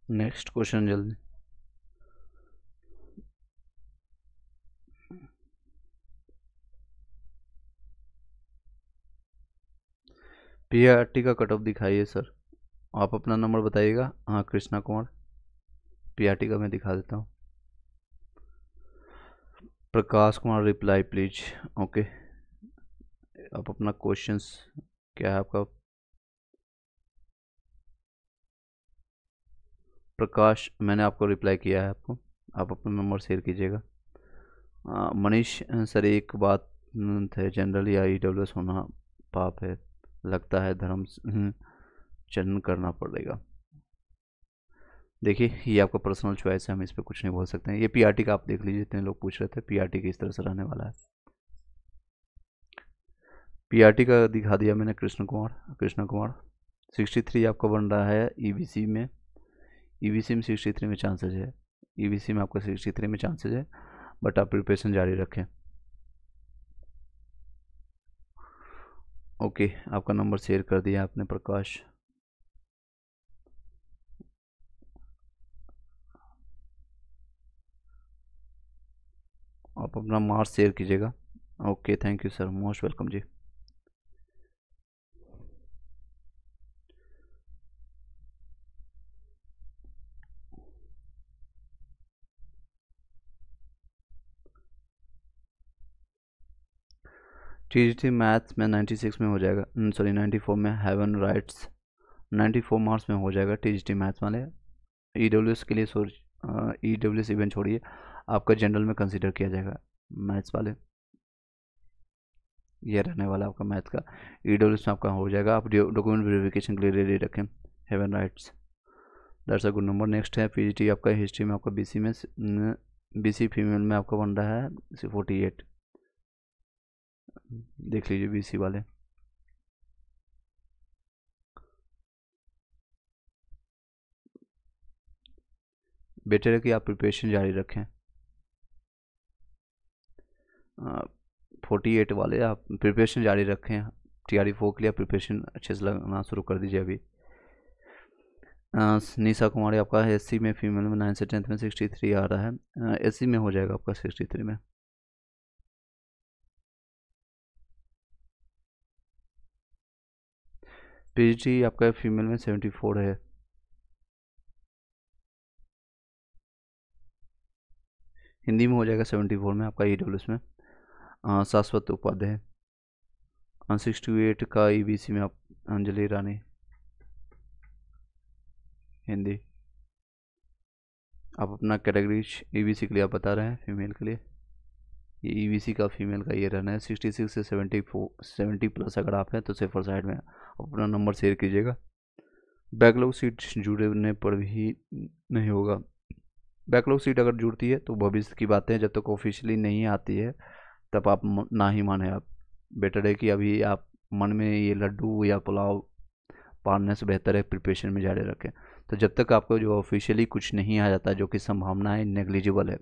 नेक्स्ट क्वेश्चन जल्दी। पीआरटी का कट ऑफ दिखाइए सर। आप अपना नंबर बताइएगा। हाँ कृष्णा कुमार, पीआरटी का मैं दिखा देता हूँ। Prakash Kumar reply please. Okay, आप अपना क्वेश्चंस क्या है आपका? प्रकाश, मैंने आपको रिप्लाई किया है आपको, आप अपना नंबर शेयर कीजिएगा। मनीष सर, एक बात है, जनरली IEWS होना पाप है, लगता है धर्म चरण करना पड़ेगा। देखिए ये आपका पर्सनल चॉइस है, हम इस पर कुछ नहीं बोल सकते हैं। ये पीआरटी का आप देख लीजिए, जितने लोग पूछ रहे थे पीआरटी किस तरह से रहने वाला है। पीआरटी का दिखा दिया मैंने। कृष्ण कुमार 63 आपका बन रहा है ईवीसी में। ईवीसी में 63 में चांसेज है। ईवीसी में आपका 63 में चांसेज है, बट आप प्रिपरेशन जारी रखें। ओके, आपका नंबर शेयर कर दिया आपने प्रकाश। आप अपना मार्क्स शेयर कीजिएगा। Okay, thank you sir, most welcome ji. TGT maths में 96 में हो जाएगा, सॉरी 94 में। हेवन राइट्स 94 मार्क्स में हो जाएगा टीजीटी मैथ्स वाले। ईडब्ल्यूएस के लिए ईडब्ल्यूएस इवेंट छोड़िए, आपका जनरल में कंसिडर किया जाएगा मैथ्स वाले। ये रहने वाला आपका मैथ का। ईडब्ल्यूएस में आपका हो जाएगा। आप डॉक्यूमेंट वेरिफिकेशन के लिए रेडी रखें। Heaven rights, that's a good number. Next है पीजीटी आपका हिस्ट्री में, आपका बीसी में, बीसी फीमेल में आपका बन रहा है 48। देख लीजिए बीसी वाले। बेटर है कि आप प्रिपरेशन जारी रखें। 48 वाले आप प्रिपरेशन जारी रखें। TRE4 के लिए प्रिपरेशन अच्छे से लगना शुरू कर दीजिए अभी। निशा कुमारी आपका SC में फीमेल में 9 से 10th में 63 आ रहा है। SC में हो जाएगा आपका 63 में। PGT आपका फीमेल में 74 है। हिंदी में हो जाएगा 74 में आपका EWS में। शाश्वत उपाध्याय 68 का EBC में आप अंजलि रानी हिंदी। आप अपना कैटेगरी EBC के लिए आप बता रहे हैं फीमेल के लिए। ये EBC का फीमेल का ये रहना है 66 से 70 प्लस अगर आप हैं तो सेफर साइड में अपना नंबर शेयर कीजिएगा। बैकलॉग सीट जुड़ने पर भी नहीं होगा। बैकलॉग सीट अगर जुड़ती है तो भविष्य की बातें, जब तक ऑफिशियली नहीं आती है तब आप ना ही माने। आप बेटर है कि अभी आप मन में ये लड्डू या पुलाव पालने से बेहतर है प्रिपरेशन में जारी रखें। तो जब तक आपको जो ऑफिशियली कुछ नहीं आ जाता, जो कि संभावनाएं नेग्लिजिबल है,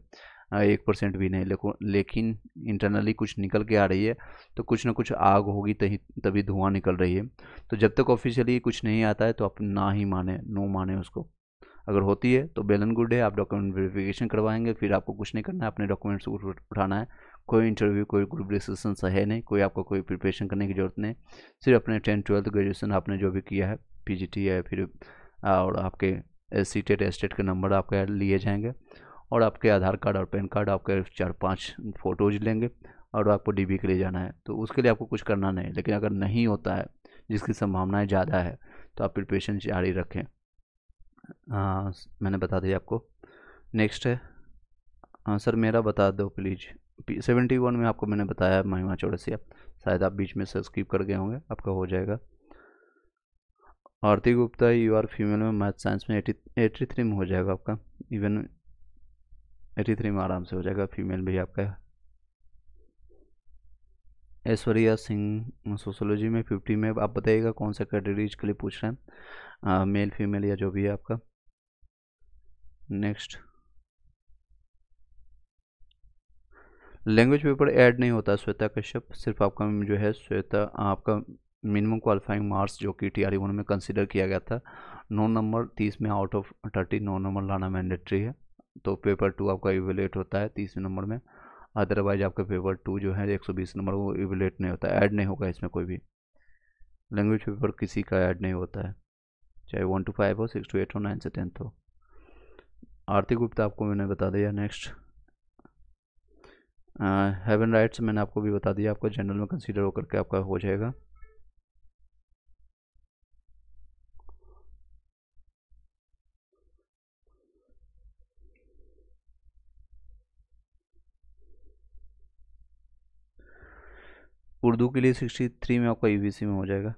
1% भी नहीं, लेकिन इंटरनली कुछ निकल के आ रही है, तो कुछ ना कुछ आग होगी तभी धुआं निकल रही है। तो जब तक ऑफिशियली कुछ नहीं आता है तो आप ना ही माने, नो माने उसको। अगर होती है तो वेल एंड गुड है, आप डॉक्यूमेंट वेरिफिकेशन करवाएंगे, फिर आपको कुछ नहीं करना है, अपने डॉक्यूमेंट्स उठाना है। कोई इंटरव्यू, कोई ग्रुप डिस्कशन है नहीं, कोई आपको कोई प्रिपरेशन करने की ज़रूरत नहीं। सिर्फ अपने 10th 12th ग्रेजुएशन आपने जो भी किया है, PGT है, फिर और आपके सीटेट एस्टेट के नंबर आपके लिए जाएंगे, और आपके आधार कार्ड और पैन कार्ड, आपके 4-5 फ़ोटोज़ लेंगे, और आपको DB के लिए जाना है। तो उसके लिए आपको कुछ करना नहीं। लेकिन अगर नहीं होता है, जिसकी संभावनाएँ ज़्यादा है, तो आप प्रिपरेशन जारी रखें। मैंने बता दिया आपको। नेक्स्ट है, हाँ सर मेरा बता दो प्लीज़। 71 में आपको मैंने बताया महिमा चौरसिया, शायद आप बीच में सब्सक्राइब कर गए होंगे, आपका हो जाएगा। Aarti Gupta you are female में, मैथ साइंस में 83 में हो जाएगा आपका। इवन 83 में आराम से हो जाएगा, फीमेल भी आपका। ऐश्वर्या सिंह सोशोलॉजी में 50 में। आप बताइएगा कौन सा कैटेगरीज के लिए पूछ रहे हैं, मेल फीमेल या जो भी है आपका। नेक्स्ट, लैंग्वेज पेपर ऐड नहीं होता श्वेता कश्यप, सिर्फ आपका जो है श्वेता आपका मिनिमम क्वालिफाइंग मार्क्स जो कि TRE 1 में कंसिडर किया गया था 9 नंबर 30 में आउट ऑफ 30 9 नंबर लाना मैंडेटरी है। तो पेपर 2 आपका इवेलेट होता है 30 नंबर में। अदरवाइज आपका पेपर 2 जो है 120 नंबर वो इवेलेट नहीं होता है, ऐड नहीं होगा इसमें कोई भी। लैंग्वेज पेपर किसी का ऐड नहीं होता है, चाहे 1 to 5 हो, 6 to 8 हो, 9 से 10 हो। आर्थिक गुप्ता आपको मैंने बता दिया। नेक्स्ट हेवन राइट्स मैंने आपको भी बता दिया, आपको जनरल में कंसीडर होकर के आपका हो जाएगा। उर्दू के लिए 63 में आपका EVC में हो जाएगा।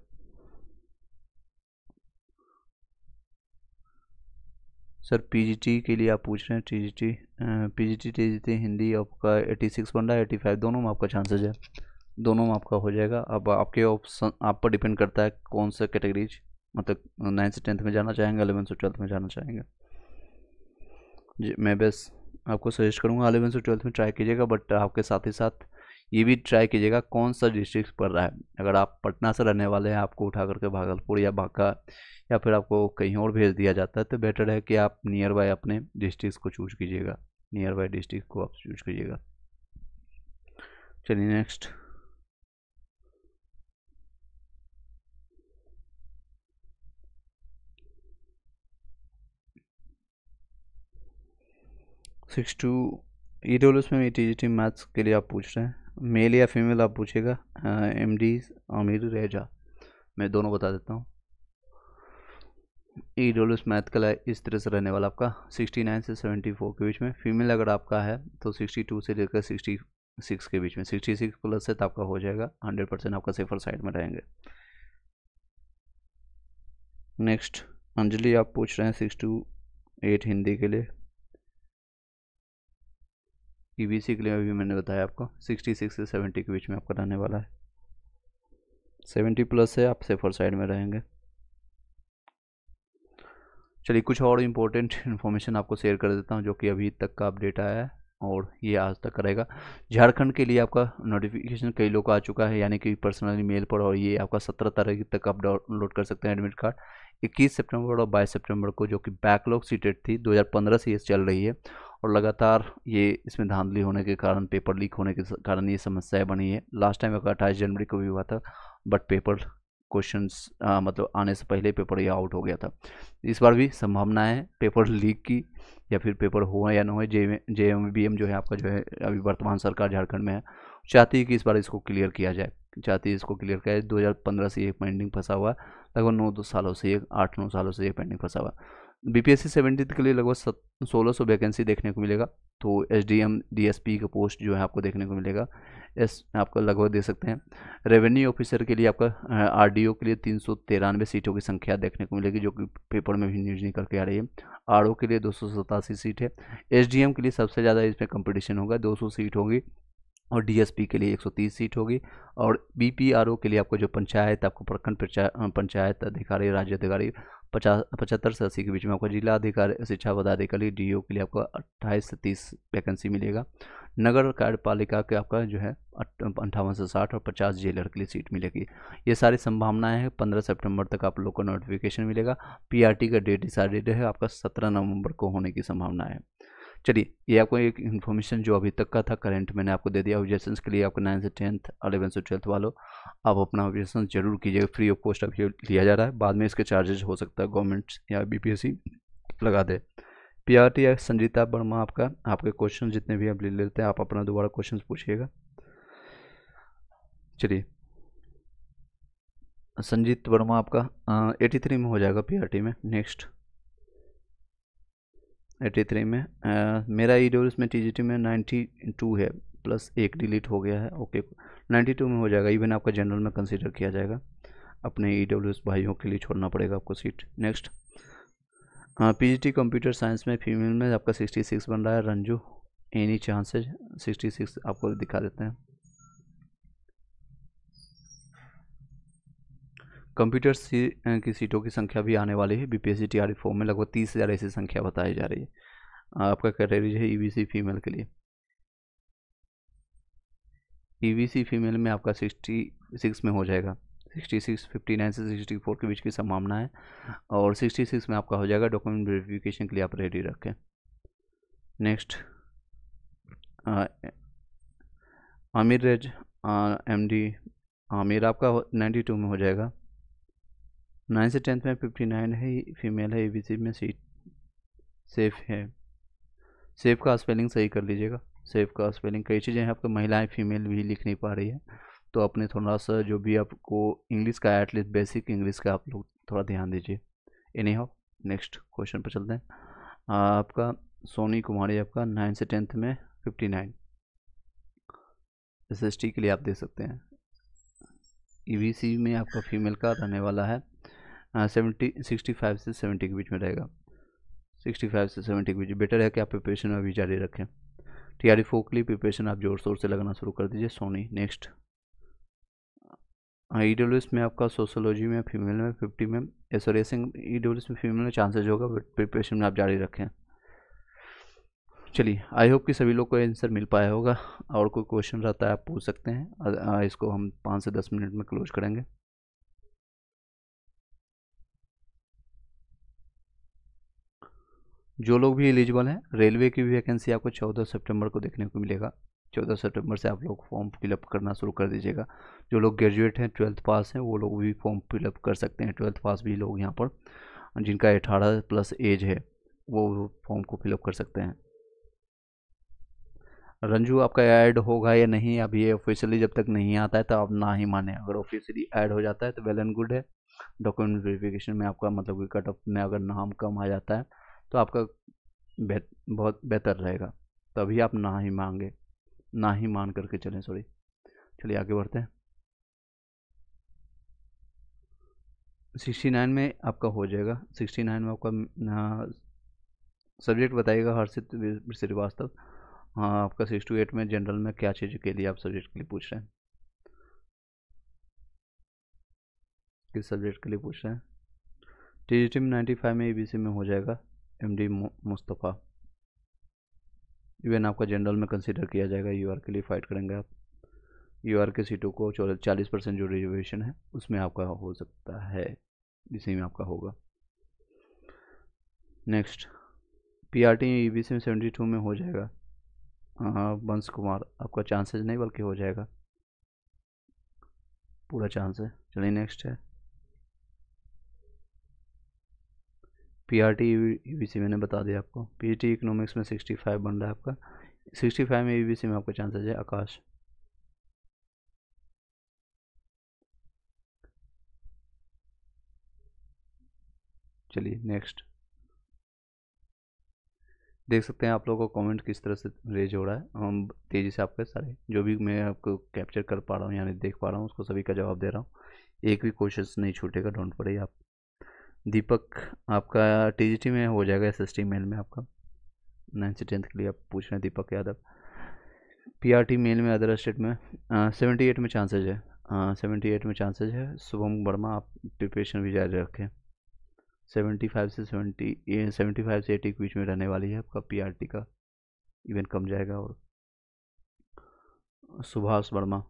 सर PGT के लिए आप पूछ रहे हैं, PGT हिंदी आपका 86 बन रहा है, 85 दोनों में आपका चांसेस है, दोनों में आपका हो जाएगा। अब आपके ऑप्शन आप पर डिपेंड करता है कौन सा कैटेगरीज, मतलब 9 से 10th में जाना चाहेंगे, 11 से 12th में जाना चाहेंगे। जी मैं बस आपको सजेस्ट करूँगा 11 से 12th में ट्राई कीजिएगा, बट आपके साथ ही साथ ये भी ट्राई कीजिएगा कौन सा डिस्ट्रिक्ट पड़ रहा है। अगर आप पटना से रहने वाले हैं, आपको उठा करके भागलपुर या बांका या फिर आपको कहीं और भेज दिया जाता है, तो बेटर है कि आप नियर बाय अपने डिस्ट्रिक्ट को चूज कीजिएगा, नियर बाय डिस्ट्रिक्ट को आप चूज कीजिएगा। चलिए नेक्स्ट, सिक्स टू EWS में TGT मैथ्स के लिए आप पूछ रहे हैं, मेल या फीमेल आप पूछेगा। MD आमिर रेजा, मैं दोनों बता देता हूँ। EWS मैथ का इस तरह से रहने वाला आपका 69 से 74 के बीच में। फीमेल अगर आपका है तो 62 से लेकर 66 के बीच में। 66 प्लस है तो आपका हो जाएगा, 100% आपका सेफर साइड में रहेंगे। नेक्स्ट अंजलि आप पूछ रहे हैं 6 to 8 हिंदी के लिए। EVC के लिए अभी मैंने बताया आपको 66 से 70 के बीच में आपका रहने वाला है। 70 प्लस है, आप सेफर साइड में रहेंगे। चलिए कुछ और इम्पोर्टेंट इन्फॉर्मेशन आपको शेयर कर देता हूँ जो कि अभी तक का अपडेट आया है और ये आज तक करेगा। झारखंड के लिए आपका नोटिफिकेशन कई लोग का आ चुका है, यानी कि पर्सनली मेल पर, और ये आपका 17 तारीख तक आप डाउनलोड कर सकते हैं एडमिट कार्ड। 21 सितंबर और 22 सितंबर को, जो कि बैकलॉग सीटेड थी 2015 से ये चल रही है, और लगातार ये इसमें धांधली होने के कारण, पेपर लीक होने के कारण ये समस्याएं बनी है। लास्ट टाइम 28 जनवरी को भी हुआ था, बट पेपर क्वेश्चंस मतलब आने से पहले पेपर ये आउट हो गया था। इस बार भी संभावना है पेपर लीक की, या फिर पेपर हो या ना हो। JMBM जो है आपका, जो है अभी वर्तमान सरकार झारखंड में है, चाहती है कि इस बार इसको क्लियर किया जाए, चाहती है इसको क्लियर किया जाए। 2015 से ये पेंडिंग फंसा हुआ, लगभग 9 सालों से, ये 8-9 सालों से ये पेंडिंग फंसा हुआ। BPSC 70 के लिए लगभग 1600 वैकेंसी देखने को मिलेगा। तो SDM DSP का पोस्ट जो है आपको देखने को मिलेगा, आपको लगभग दे सकते हैं। रेवेन्यू ऑफिसर के लिए आपका RDO के लिए 393 सीटों की संख्या देखने को मिलेगी, जो कि पेपर में भी न्यूज निकल के आ रही है। RO के लिए 287 सीट है। SDM के लिए सबसे ज़्यादा इसमें कंपटीशन होगा, 200 सीट होगी, और DSP के लिए 130 सीट होगी। और BPRO के लिए आपको जो पंचायत, आपको प्रखंड पंचायत अधिकारी, राज्य अधिकारी 75 से 80 के बीच में। आपको जिला अधिकारी, शिक्षा पदाधिकारी DO के लिए आपको 28 से 30 वैकेंसी मिलेगा। नगर कार्यपालिका के आपका जो है 58 से 60, और 50 जेलर के लिए सीट मिलेगी। ये सारी संभावनाएं हैं। 15 सितंबर तक आप लोग को नोटिफिकेशन मिलेगा। PRT का डेट डिसाइडेड है, आपका 17 नवंबर को होने की संभावना है। चलिए ये आपको एक इन्फॉर्मेशन जो अभी तक का था करंट मैंने आपको दे दिया। ऑब्जेक्शन के लिए आपको 9 से 10th 11 से 12th वालों, आप अपना ऑब्जेक्शन जरूर कीजिएगा, फ्री ऑफ कॉस्ट अभी लिया जा रहा है। बाद में इसके चार्जेस हो सकता है गवर्नमेंट या BPSC लगा दे। PRT या संजीता वर्मा आपका, आपके क्वेश्चन जितने भी आप ले लेते हैं, आप अपना दोबारा क्वेश्चन पूछिएगा। चलिए संजीत वर्मा आपका 83 में हो जाएगा PRT में। नेक्स्ट 83 में मेरा EWS में TGT में 92 है, प्लस 1 डिलीट हो गया है। ओके 92 में हो जाएगा, इवन आपका जनरल में कंसीडर किया जाएगा। अपने EWS भाइयों के लिए छोड़ना पड़ेगा आपको seat. Next PGT computer science में फीमेल में आपका 66 बन रहा है। रंजू एनी चांसेज 66 आपको दिखा देते हैं। कंप्यूटर की सीटों की संख्या भी आने वाली है। BPSC TRE 4 में लगभग 30,000 ऐसी संख्या बताई जा रही है। आपका कैटेगरी है EVC फीमेल के लिए। EVC फीमेल में आपका 66 में हो जाएगा। 66 59 से 64 के बीच की संभावना है, और 66 में आपका हो जाएगा। डॉक्यूमेंट वेरिफिकेशन के लिए आप रेडी रखें। नेक्स्ट आमिर रेज MD आमिर आपका 92 में हो जाएगा। 9 से 10th में 59 है, फीमेल है, ABC में सीट सेफ है। सेफ का स्पेलिंग सही कर लीजिएगा। सेफ का स्पेलिंग, कई चीज़ें हैं आपको महिलाएं फीमेल भी लिख नहीं पा रही है, तो अपने थोड़ा सा जो भी आपको इंग्लिश का एटलीस्ट बेसिक इंग्लिश का आप लोग थोड़ा ध्यान दीजिए। एनी हाउ नेक्स्ट क्वेश्चन पर चलते हैं। आपका सोनी कुमारी आपका 9 से 10th में 59 SST के लिए आप दे सकते हैं। EBC में आपका फीमेल का रहने वाला है 65 से 70 के बीच में रहेगा। 65 से 70 के बीच बेटर है कि आप प्रिपरेशन अभी जारी रखें। TRE4 के लिए प्रिपरेशन आप जोर शोर से लगाना शुरू कर दीजिए। सोनी नेक्स्ट EWS में आपका सोशोलॉजी में फीमेल में 50 में रेसिंग EWS में फीमेल में चांसेज होगा, बट प्रिपरेशन में आप जारी रखें। चलिए, आई होप कि सभी लोग को आंसर मिल पाया होगा, और कोई क्वेश्चन रहता है आप पूछ सकते हैं। इसको हम 5 से 10 मिनट में क्लोज करेंगे। जो लोग भी एलिजिबल हैं, रेलवे की भी वैकेंसी आपको 14 सितंबर को देखने को मिलेगा। 14 सितंबर से आप लोग फॉर्म फिलअप करना शुरू कर दीजिएगा। जो लोग ग्रेजुएट हैं, 12th पास हैं, वो लोग भी फॉर्म फिलअप कर सकते हैं। 12th पास भी लोग यहाँ पर जिनका 18+ एज है वो फॉर्म को फिलअप कर सकते हैं। रंजू आपका ऐड होगा या नहीं, अभी ये ऑफिशियली जब तक नहीं आता है तो आप ना ही माने। अगर ऑफिशियली ऐड हो जाता है तो वेल एंड गुड है। डॉक्यूमेंट वेरिफिकेशन में आपका मतलब कि कट ऑफ में अगर नाम कम आ जाता है तो आपका बहुत बेहतर रहेगा, तभी आप ना ही मांगे, ना ही मान करके चलें। सॉरी, चलिए आगे बढ़ते हैं। 69 में आपका हो जाएगा। 69 में आपका सब्जेक्ट बताइएगा हर्षित श्रीवास्तव। हाँ, आपका 68 में जनरल में क्या चीज़ के लिए आप सब्जेक्ट के लिए पूछ रहे हैं, किस सब्जेक्ट के लिए पूछ रहे हैं? TGT में 95 में ABC में हो जाएगा। MD मुस्तफ़ा। इवन आपका जनरल में कंसिडर किया जाएगा। UR के लिए फाइट करेंगे आप। UR के सीटों को 40% जो रिजर्वेशन है उसमें आपका हो सकता है, इसी में आपका होगा। नेक्स्ट PRT EBC में 72 में हो जाएगा। वंश कुमार आपका चांसेस नहीं बल्कि हो जाएगा, पूरा चांस है। चलिए नेक्स्ट है PRT EBC, मैंने बता दिया आपको। PGT इकोनॉमिक्स में 65 बन रहा है आपका। 65 में EBC में आपका चांसेस है। आकाश चलिए नेक्स्ट देख सकते हैं आप लोगों को कमेंट किस तरह से रेज हो रहा है। हम तेज़ी से आपके सारे जो भी मैं आपको कैप्चर कर पा रहा हूँ यानी देख पा रहा हूँ उसको सभी का जवाब दे रहा हूँ। एक भी क्वेश्चन नहीं छूटेगा, डोंट वरी आप। दीपक आपका TGT में हो जाएगा। SST मेल में आपका 9 से 10th के लिए आप पूछ रहे हैं, दीपक यादव। PRT मेल में अदर स्टेट में 78 में चांसेज है। 78 में चांसेज है। शुभम वर्मा आप प्रिपरेशन भी जारी रखें। 75 से 80 के बीच में रहने वाली है आपका PRT का, इवन कम जाएगा। और सुभाष वर्मा,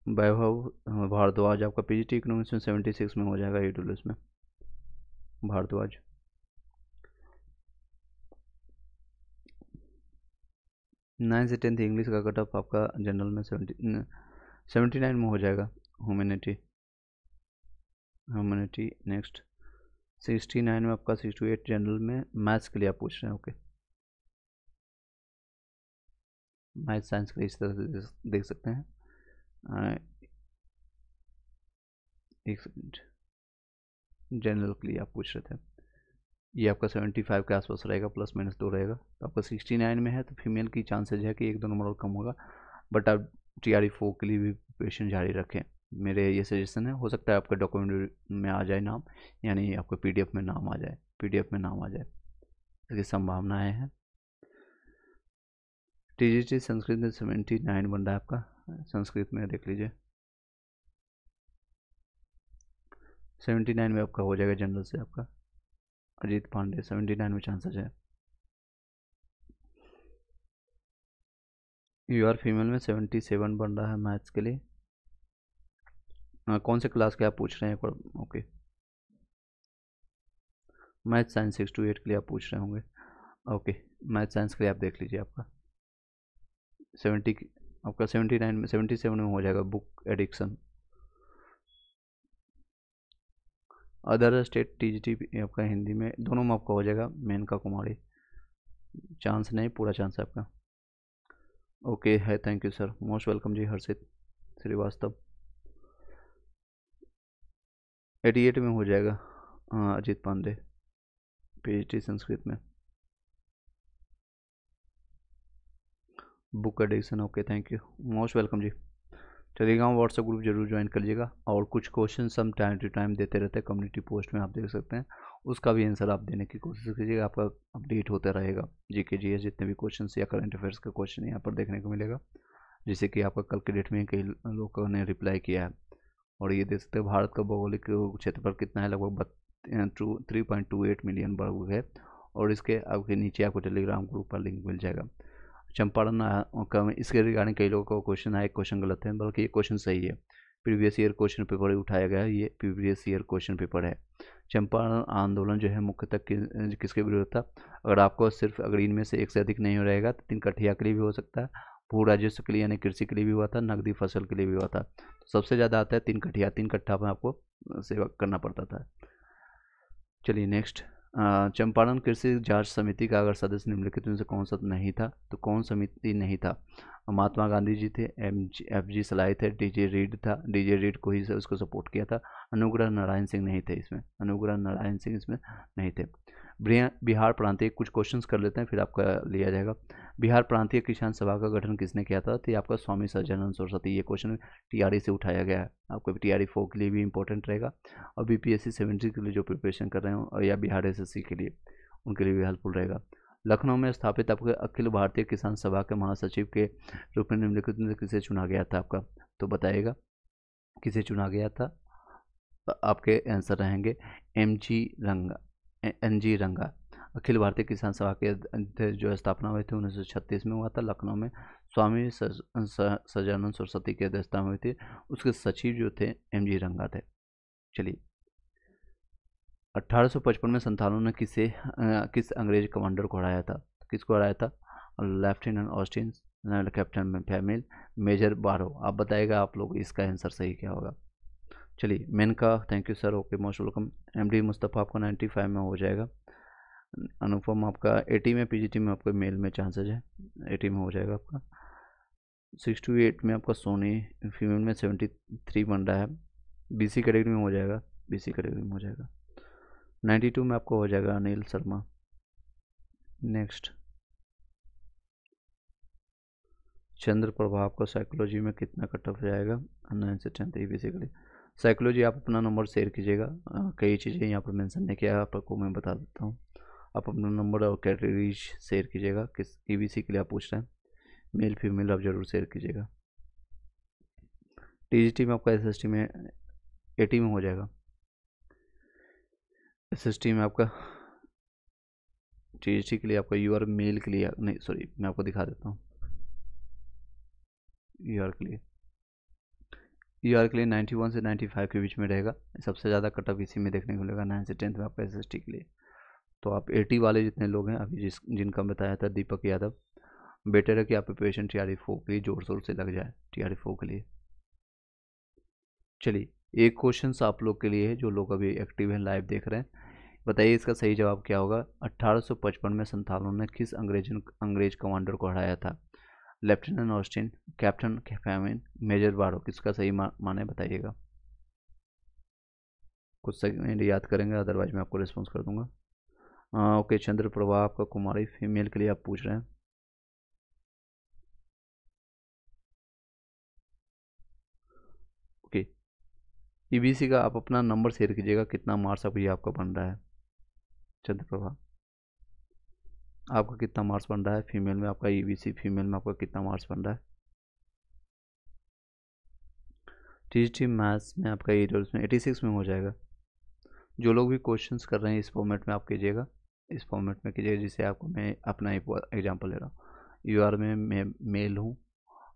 वैभव भारद्वाज आपका PGT इकोनॉमिक्स में 76 में हो जाएगा। EWS में भारद्वाज। नाइन से 10th इंग्लिश का कट ऑफ आपका जनरल में 79 में हो जाएगा। ह्यूमैनिटी नेक्स्ट 69 में आपका 68 जनरल में मैथ्स के लिए आप पूछ रहे हैं। ओके, मैथ साइंस के लिए इस तरह से देख सकते हैं। एक सेकेंड, जनरल के लिए आप पूछ रहे थे। ये आपका 75 के आसपास रहेगा, ±2 रहेगा। तो आपका 69 में है तो फीमेल की चांसेज है कि 1-2 नंबर और कम होगा, बट आप TRE4 के लिए भी प्रिपरेशन जारी रखें। मेरे ये सजेशन है। हो सकता है आपका डॉक्यूमेंट में आ जाए नाम, यानी आपका PDF में नाम आ जाए, PDF में नाम आ जाए, इसकी संभावनाएँ हैं। TGT संस्कृत में 79 बन रहा है आपका। संस्कृत में देख लीजिए 79 में आपका हो जाएगा जनरल से आपका। अजीत पांडे 79 में चांसेस है। UR फीमेल में 77 बन रहा है मैथ्स के लिए। कौन से क्लास के आप पूछ रहे हैं एक बार? ओके, मैथ साइंस 6 to 8 के लिए आप पूछ रहे होंगे। ओके, मैथ साइंस के लिए आप देख लीजिए, आपका 70 आपका 79 में 77 में हो जाएगा book addiction. Other state TGT आपका हिंदी में दोनों में आपका हो जाएगा, मेन का कुमारी। चांस नहीं, पूरा चांस है आपका। ओके है, thank you sir, most welcome जी हर्षित श्रीवास्तव। 88 में हो जाएगा अजीत पांडे, पीएचडी संस्कृत में, book addiction. Okay thank you, most welcome जी। टेलीग्राम व्हाट्सएप ग्रुप जरूर ज्वाइन कर लीजिएगा, और कुछ क्वेश्चन हम टाइम टू टाइम देते रहते हैं कम्युनिटी पोस्ट में, आप देख सकते हैं, उसका भी आंसर आप देने की कोशिश कीजिएगा, आपका अपडेट होता रहेगा। जीके जीएस जितने भी क्वेश्चन या करंट अफेयर्स का क्वेश्चन यहाँ पर देखने को मिलेगा, जिससे कि आपका कल के डेट में कई लोगों ने रिप्लाई किया है। और ये देख सकते हैं भारत का भौगोलिक क्षेत्रफल कितना है, लगभग 3.28 मिलियन वर्ग है। और इसके आपके नीचे आपको टेलीग्राम ग्रुप पर लिंक मिल जाएगा। चंपारण का इसके रिगार्डिंग कई लोगों को क्वेश्चन आया, क्वेश्चन गलत है, बल्कि ये क्वेश्चन सही है, प्रीवियस ईयर क्वेश्चन पेपर उठाया गया है, ये प्रीवियस ईयर क्वेश्चन पेपर है। चंपारण आंदोलन जो है मुख्यतः किसके विरोध था? अगर आपको सिर्फ अगर इनमें से एक से अधिक नहीं रहेगा तो 3 कठिया के लिए भी हो सकता है, भू राजस्व के लिए यानी कृषि के लिए भी हुआ था, नकदी फसल के लिए भी हुआ था। तो सबसे ज़्यादा आता है 3 कठिया, 3 कट्ठा में आपको सेवा करना पड़ता था। चलिए नेक्स्ट, चंपारण कृषि जांच समिति का अगर सदस्य निम्नलिखित में से कौन सा नहीं था, तो कौन समिति नहीं था? महात्मा गांधी जी थे, FG सलाई थे, डीजे रीड था, डीजे रीड को ही उसको सपोर्ट किया था, अनुग्रह नारायण सिंह नहीं थे इसमें, अनुग्रह नारायण सिंह इसमें नहीं थे। बिहार प्रांतीय, कुछ क्वेश्चंस कर लेते हैं फिर आपका लिया जाएगा। बिहार प्रांतीय किसान सभा का गठन किसने किया था? तो ये आपका स्वामी सज्जनानंद सरस्वती। ये क्वेश्चन टीआरई से उठाया गया है, आपको TRE 4 के लिए भी इंपॉर्टेंट रहेगा, और BPSC 70 के लिए जो प्रिपरेशन कर रहे हो, और या बिहार SSC के लिए, उनके लिए भी हेल्पफुल रहेगा। लखनऊ में स्थापित आपके अखिल भारतीय किसान सभा के महासचिव के रूप में निम्नलिखित में किसे चुना गया था आपका? तो बताइएगा किसे चुना गया था? आपके आंसर रहेंगे NG रंगा। अखिल भारतीय किसान सभा के जो स्थापना हुई थी 1936 में हुआ था, लखनऊ में स्वामी सज्जनानंद सरस्वती की अध्यक्षता में हुई थी, उसके सचिव जो थे MG रंगा थे। चलिए, 1855 में संथालों ने किस अंग्रेज कमांडर को हराया था? किसको हराया था? लेफ्टिनेंट ऑस्टिन, कैप्टन फैमिल, मेजर बारो। आप बताइएगा आप लोग इसका आंसर सही क्या होगा। चलिए, Menaka, thank you sir, okay most welcome. MD Mustafa आपको 95 में हो जाएगा। अनुपम आपका 80 में, PGT में आपको मेल में चांसेज है, 80 में हो जाएगा आपका। 6 to 8 में आपका सोनी, फीमेल में 73 बन रहा है, BC कैटेगरी में हो जाएगा, BC कैटेगरी में हो जाएगा। 92 में आपको हो जाएगा अनिल शर्मा। नेक्स्ट, चंद्र प्रभा आपको साइकोलॉजी में कितना कट ऑफ जाएगा? 9 से 10 EBC के लिए। साइकोलॉजी आप अपना नंबर शेयर कीजिएगा, कई चीज़ें यहाँ पर मेंशन नहीं किया, आपको मैं बता देता हूँ। आप अपना नंबर और कैटेगरी शेयर कीजिएगा, किस EBC के लिए आप पूछ रहे हैं, मेल फीमेल आप जरूर शेयर कीजिएगा। TGT में आपका SST में 80 में हो जाएगा, SST में आपका TGT के लिए आपका UR मेल के लिए नहीं, सॉरी मैं आपको दिखा देता हूँ। UR के लिए 91 से 95 के बीच में रहेगा, सबसे ज़्यादा कट ऑफ इसी में देखने को मिलेगा 9 से 10 में आपका SST के लिए। तो आप 80 वाले जितने लोग हैं अभी जिनका बताया था दीपक यादव, बेटर है कि आप प्रिपरेशन TRE 4 के लिए जोर शोर से लग जाए, TRE 4 के लिए। चलिए, एक क्वेश्चन आप लोग के लिए है जो लोग अभी एक्टिव हैं, लाइव देख रहे हैं, बताइए इसका सही जवाब क्या होगा। 1855 में संथालों ने किस अंग्रेज कमांडर को हराया था? लेफ्टिनेंट ऑस्टिन, कैप्टन फैमिन, मेजर बारो। किसका सही माने बताइएगा, कुछ सेकंड याद करेंगे, अदरवाइज मैं आपको रिस्पॉन्स कर दूंगा। ओके, चंद्र प्रभा आपका कुमारी, फीमेल के लिए आप पूछ रहे हैं। ओके, EBC का आप अपना नंबर शेयर कीजिएगा, कितना मार्क्स अभी आपका बन रहा है। चंद्र प्रभा आपका कितना मार्क्स बन रहा है फीमेल में, आपका EBC फीमेल में आपका कितना मार्क्स बन रहा है? TGT मैथ्स में आपका में 86 में हो जाएगा। जो लोग भी क्वेश्चंस कर रहे हैं इस फॉर्मेट में आप कीजिएगा, इस फॉर्मेट में कीजिएगा, जिससे आपको मैं अपना एग्जांपल ले रहा हूँ। UR में मैं मेल हूँ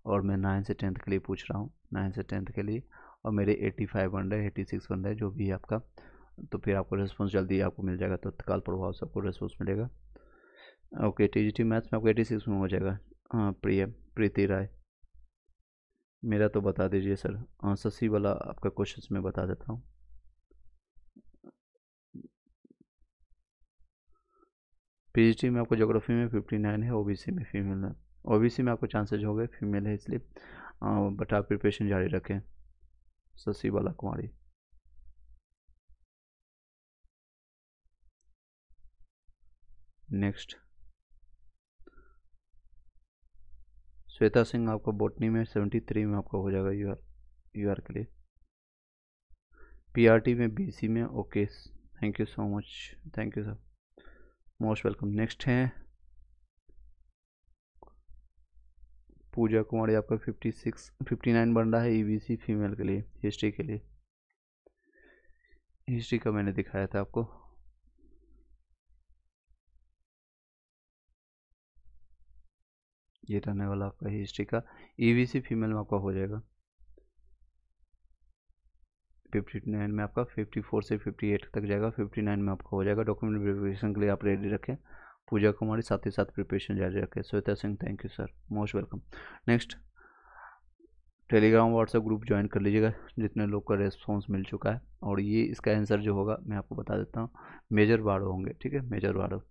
और मैं 9 से 10th के लिए पूछ रहा हूँ, 9 से 10th के लिए, और मेरे 85 बन रहे हैं, 86 बन रहे हैं, जो भी है आपका, तो फिर आपको रिस्पॉन्स जल्दी आपको मिल जाएगा, तो तत्काल प्रभाव से आपको रिस्पॉन्स मिलेगा। ओके, टीजीटी मैथ्स में आपको 86 में हो जाएगा। हाँ, प्रीति राय, मेरा तो बता दीजिए सर। हाँ, शशि वाला आपका क्वेश्चन में बता देता हूँ। पीजीटी में आपको ज्योग्राफी में 59 है, ओबीसी में फीमेल है। ओबीसी में आपको चांसेज हो गए, फीमेल है इसलिए, बट आप प्रिपरेशन जारी रखें। शशि बाला कुमारी। नेक्स्ट, श्वेता सिंह आपको बॉटनी में 73 में आपका हो जाएगा, यूआर के लिए। पीआरटी में बीसी में। Okay, thank you so much, thank you sir, most welcome. Next है पूजा कुमारी, आपका 59 बन रहा है, ईबीसी फीमेल के लिए, हिस्ट्री के लिए। हिस्ट्री का मैंने दिखाया था आपको। ये रहने वाला आपका हिस्ट्री का, ईबीसी फीमेल में आपका हो जाएगा 59 में आपका, 54 से 58 तक जाएगा, 59 में आपका हो जाएगा। डॉक्यूमेंट वेरिफिकेशन के लिए आप रेडी रखें। पूजा कुमारी साथ ही साथ प्रिपरेशन जारी रखें। Shweta Singh, thank you sir, most welcome. Next, Telegram WhatsApp group join कर लीजिएगा, जितने लोग का रेस्पॉन्स मिल चुका है। और ये इसका आंसर जो होगा मैं आपको बता देता हूँ, मेजर वार्ड होंगे, ठीक है, मेजर वार्ड।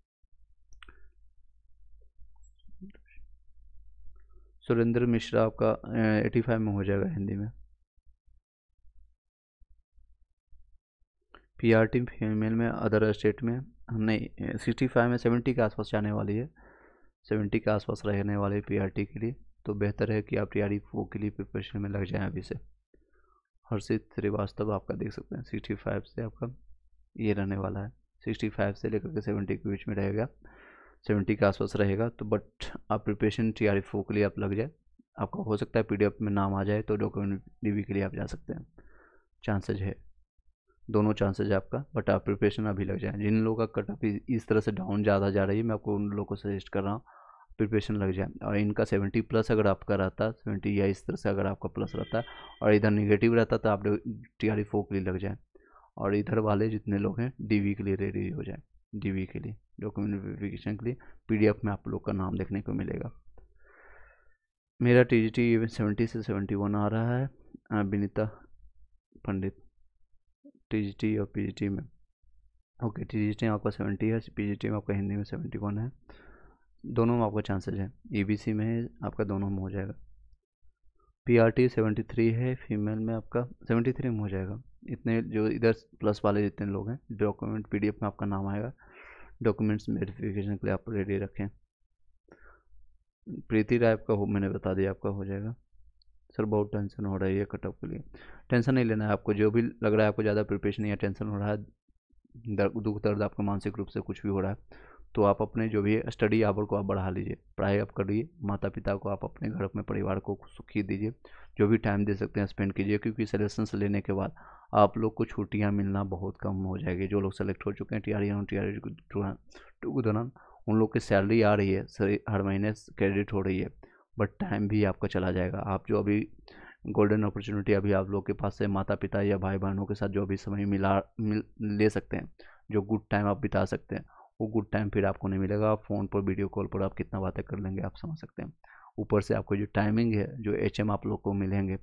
सुरेंद्र मिश्रा आपका 85 में हो जाएगा हिंदी में। पीआरटी फीमेल में, अदर स्टेट में नहीं, 65 में 70 के आसपास जाने वाली है, 70 के आसपास रहने वाले पीआरटी के लिए। तो बेहतर है कि आप टीआरई वो के लिए प्रिपरेशन में लग जाएं अभी से। हर्षित श्रीवास्तव आपका देख सकते हैं 65 से आपका ये रहने वाला है, 65 से लेकर के 70 के बीच में रहेगा, 70 के आसपास रहेगा। तो बट आप प्रिपरेशन टीआरई फोर के लिए आप लग जाए, आपका हो सकता है पीडीएफ में नाम आ जाए तो डॉक्यूमेंट डीबी के लिए आप जा सकते हैं, चांसेज है, दोनों चांसेज है आपका। बट आप प्रिपरेशन अभी लग जाए। जिन लोगों का कट ऑफ इस तरह से डाउन ज़्यादा जा रही है, मैं आपको उन लोगों को सजेस्ट कर रहा हूँ प्रिपरेशन लग जाए। और इनका 70 प्लस अगर आपका रहता, 70 या इस तरह से अगर आपका प्लस रहता और इधर निगेटिव रहता, तो आप टीआरई फोर के लिए लग जाए। और इधर वाले जितने लोग हैं डीवी के लिए रेडी हो जाए, डीवी के लिए डॉक्यूमेंट वेरिफिकेशन के लिए पीडीएफ में आप लोग का नाम देखने को मिलेगा। मेरा टीजीटी 70 से 71 आ रहा है। विनीता पंडित, टीजीटी और पीजीटी में। ओके, टीजीटी में आपका 70 है, पीजीटी में आपका हिंदी में 71 है, दोनों में आपका चांसेज है। ईबीसी में है आपका, दोनों में हो जाएगा। पीआरटी 73 है, फीमेल में आपका 73 में हो जाएगा। इतने जो इधर प्लस वाले जितने लोग हैं, डॉक्यूमेंट पीडीएफ में आपका नाम आएगा, डॉक्यूमेंट्स वेरिफिकेशन के लिए आप रेडी रखें। प्रीति राय आपका हो, मैंने बता दिया आपका हो जाएगा। सर बहुत टेंशन हो रही है कट ऑफ के लिए। टेंशन नहीं लेना है आपको, जो भी लग रहा है आपको ज़्यादा प्रिपरेशन या टेंशन हो रहा है, दुख दर्द आपका मानसिक रूप से कुछ भी हो रहा है, तो आप अपने जो भी स्टडी आवर को आप बढ़ा लीजिए, पढ़ाई आप करिए, माता पिता को आप अपने घर में परिवार को सुखी दीजिए, जो भी टाइम दे सकते हैं स्पेंड कीजिए। क्योंकि सिलेक्शन लेने के बाद आप लोग को छुट्टियां मिलना बहुत कम हो जाएगी। जो लोग सेलेक्ट हो चुके हैं टीआरई और टीआरई के दौरान, उन लोग की सैलरी आ रही है, हर महीने क्रेडिट हो रही है, बट टाइम भी आपका चला जाएगा। आप जो अभी गोल्डन अपॉर्चुनिटी अभी आप लोग के पास से माता पिता या भाई बहनों के साथ जो अभी समय ले सकते हैं, जो गुड टाइम आप बिता सकते हैं, वो गुड टाइम फिर आपको नहीं मिलेगा। आप फ़ोन पर वीडियो कॉल पर आप कितना बातें कर लेंगे, आप समझ सकते हैं। ऊपर से आपको जो टाइमिंग है, जो एचएम आप लोग को मिलेंगे,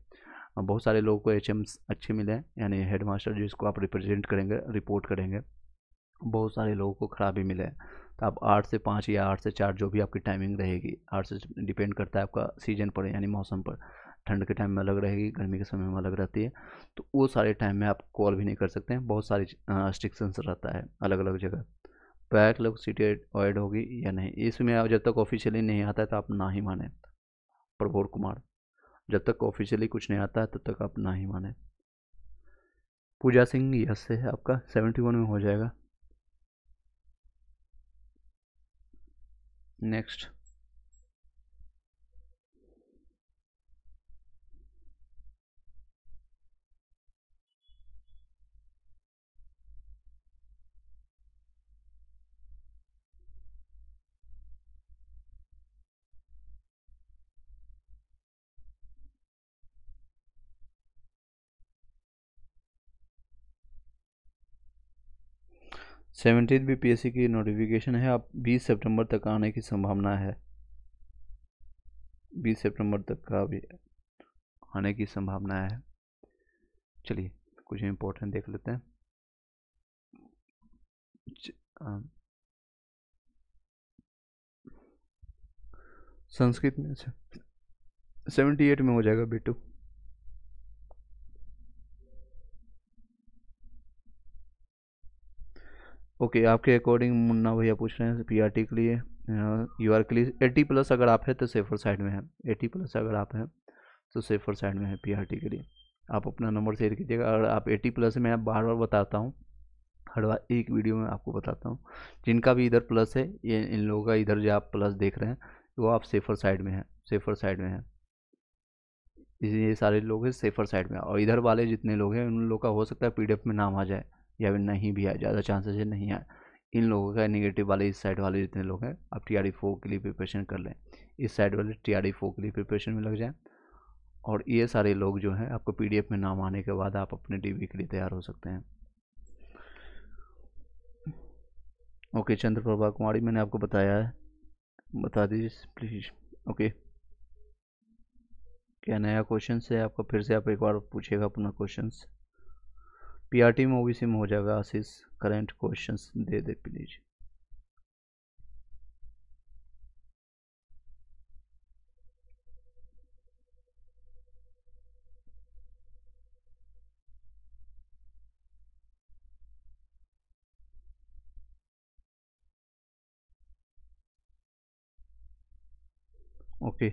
बहुत सारे लोगों को एचएम अच्छे मिले हैं, यानी हेड मास्टर जिसको आप रिप्रेजेंट करेंगे, रिपोर्ट करेंगे, बहुत सारे लोगों को ख़राब भी मिले हैं। तो आप 8 से 5 या 8 से 4 जो भी आपकी टाइमिंग रहेगी, 8 से डिपेंड करता है आपका सीजन पर, यानी मौसम पर। ठंड के टाइम में अलग रहेगी, गर्मी के समय में अलग रहती है। तो वो सारे टाइम में आप कॉल भी नहीं कर सकते हैं, बहुत सारी रिस्ट्रिक्शंस रहता है अलग अलग जगह। बैकलॉग सीटें ऐड होगी या नहीं, इसमें आप जब तक ऑफिशियली नहीं आता है तो आप ना ही माने। प्रभोर कुमार, जब तक ऑफिशियली कुछ नहीं आता है तब तक आप ना ही माने। पूजा सिंह यस है आपका, 71 में हो जाएगा। नेक्स्ट, 17वीं बीपीएससी की नोटिफिकेशन है, आप 20 सितंबर तक आने की संभावना है। 20 सितंबर तक का भी आने की संभावना है। चलिए कुछ इम्पोर्टेंट देख लेते हैं। संस्कृत में 78 में हो जाएगा बेटू। ओके, आपके अकॉर्डिंग मुन्ना भैया पूछ रहे हैं पीआरटी के लिए, यूआर के लिए 80+ अगर आप है तो सेफर साइड में है। 80+ अगर आप हैं तो सेफर साइड में है पीआरटी के लिए। आप अपना नंबर शेयर कीजिएगा। अगर आप 80+ है, मैं बार बार बताता हूँ, हर बार एक वीडियो में आपको बताता हूँ, जिनका भी इधर प्लस है, ये इन लोगों का इधर जो आप प्लस देख रहे हैं वो आप सेफर साइड में है, सेफर साइड में है। ये सारे लोग हैं सेफर साइड में। और इधर वाले जितने लोग हैं उन लोग का हो सकता है पीडीएफ में नाम आ जाए या फिर नहीं भी आए, ज़्यादा चांसेस है नहीं आए। इन लोगों का नेगेटिव वाले इस साइड वाले जितने लोग हैं, आप TRE4 के लिए प्रिपरेशन कर लें, इस साइड वाले TRE4 के लिए प्रिपरेशन में लग जाएं। और ये सारे लोग जो हैं आपको पीडीएफ में नाम आने के बाद आप अपने डीबी के लिए तैयार हो सकते हैं। ओके, चंद्रप्रभा कुमारी मैंने आपको बताया है, बता दीजिए प्लीज़। ओके, क्या नया क्वेश्चन है आपका? फिर से आप एक बार पूछिएगा अपना क्वेश्चन। पीआरटी में ओबीसी में हो जाएगा आशीष, करेंट क्वेश्चंस दे दे please. Okay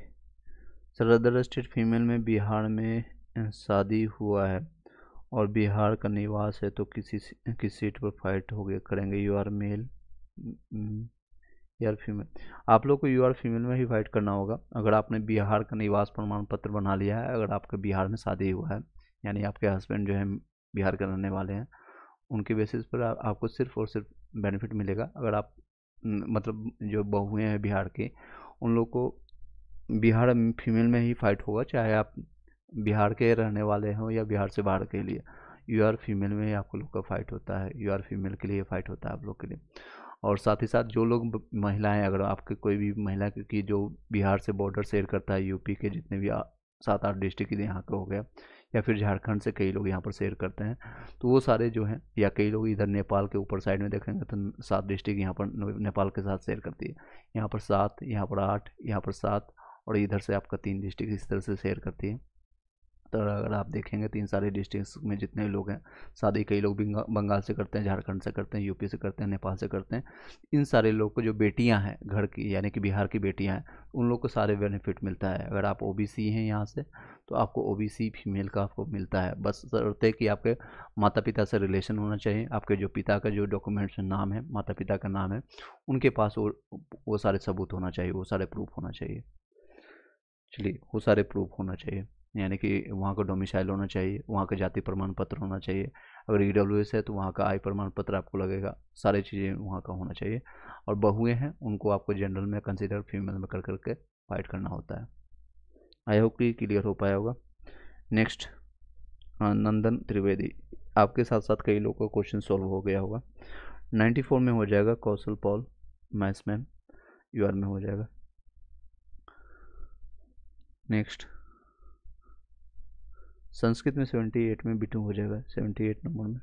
sir, other state female में बिहार में शादी हुआ है और बिहार का निवास है तो किस सीट पर फाइट हो गया करेंगे? यू आर मेल यार फीमेल? आप लोग को यू आर फीमेल में ही फाइट करना होगा। अगर आपने बिहार का निवास प्रमाण पत्र बना लिया है, अगर आपका बिहार में शादी हुआ है, यानी आपके हस्बैंड जो है बिहार के रहने वाले हैं, उनके बेसिस पर आपको सिर्फ और सिर्फ बेनिफिट मिलेगा। अगर आप मतलब जो बहुएँ हैं बिहार की, उन लोग को बिहार फीमेल में ही फाइट होगा, चाहे आप बिहार के रहने वाले हों या बिहार से बाहर के लिए। यू आर फीमेल में ही आप लोग का फाइट होता है, यू आर फीमेल के लिए फाइट होता है आप लोग के लिए। और साथ ही साथ जो लोग महिलाएं, अगर आपके कोई भी महिला की जो बिहार से बॉर्डर शेयर करता है, यूपी के जितने भी 7-8 डिस्ट्रिक्ट यहाँ का हो गया, या फिर झारखंड से कई लोग यहाँ पर शेयर करते हैं, तो वो सारे जो हैं, या कई लोग इधर नेपाल के ऊपर साइड में देखेंगे तो 7 डिस्ट्रिक्ट यहाँ पर नेपाल के साथ शेयर करती है। यहाँ पर 7, यहाँ पर 8, यहाँ पर 7, और इधर से आपका 3 डिस्ट्रिक्ट इस तरह से शेयर करती है। तो अगर आप देखेंगे 3 सारे डिस्ट्रिक्ट में जितने लोग हैं, शादी कई लोग बंगाल से करते हैं, झारखंड से करते हैं, यूपी से करते हैं, नेपाल से करते हैं। इन सारे लोग को जो बेटियां हैं घर की, यानी कि बिहार की बेटियां हैं, उन लोग को सारे बेनिफिट मिलता है। अगर आप ओबीसी हैं यहाँ से, तो आपको ओबीसी फीमेल का आपको मिलता है। बस शर्त है कि आपके माता पिता से रिलेशन होना चाहिए, आपके जो पिता का जो डॉक्यूमेंट्स नाम है, माता पिता का नाम है, उनके पास वो सारे सबूत होना चाहिए, वो सारे प्रूफ होना चाहिए। चलिए, वो सारे प्रूफ होना चाहिए, यानी कि वहाँ का डोमिसाइल होना चाहिए, वहाँ का जाति प्रमाण पत्र होना चाहिए। अगर ईडब्ल्यूएस है तो वहाँ का आई प्रमाण पत्र आपको लगेगा, सारी चीज़ें वहाँ का होना चाहिए। और बहुएँ हैं उनको आपको जनरल में कंसिडर फीमेल में कर करके फाइट करना होता है। आई होप कि क्लियर हो पाया होगा। नेक्स्ट, नंदन त्रिवेदी, आपके साथ साथ कई लोगों का क्वेश्चन सॉल्व हो गया होगा। 94 में हो जाएगा कौशल पॉल, मैथ्स मैम, यूआर में हो जाएगा। नेक्स्ट, संस्कृत में 78 में बिटू हो जाएगा, 78 नंबर में।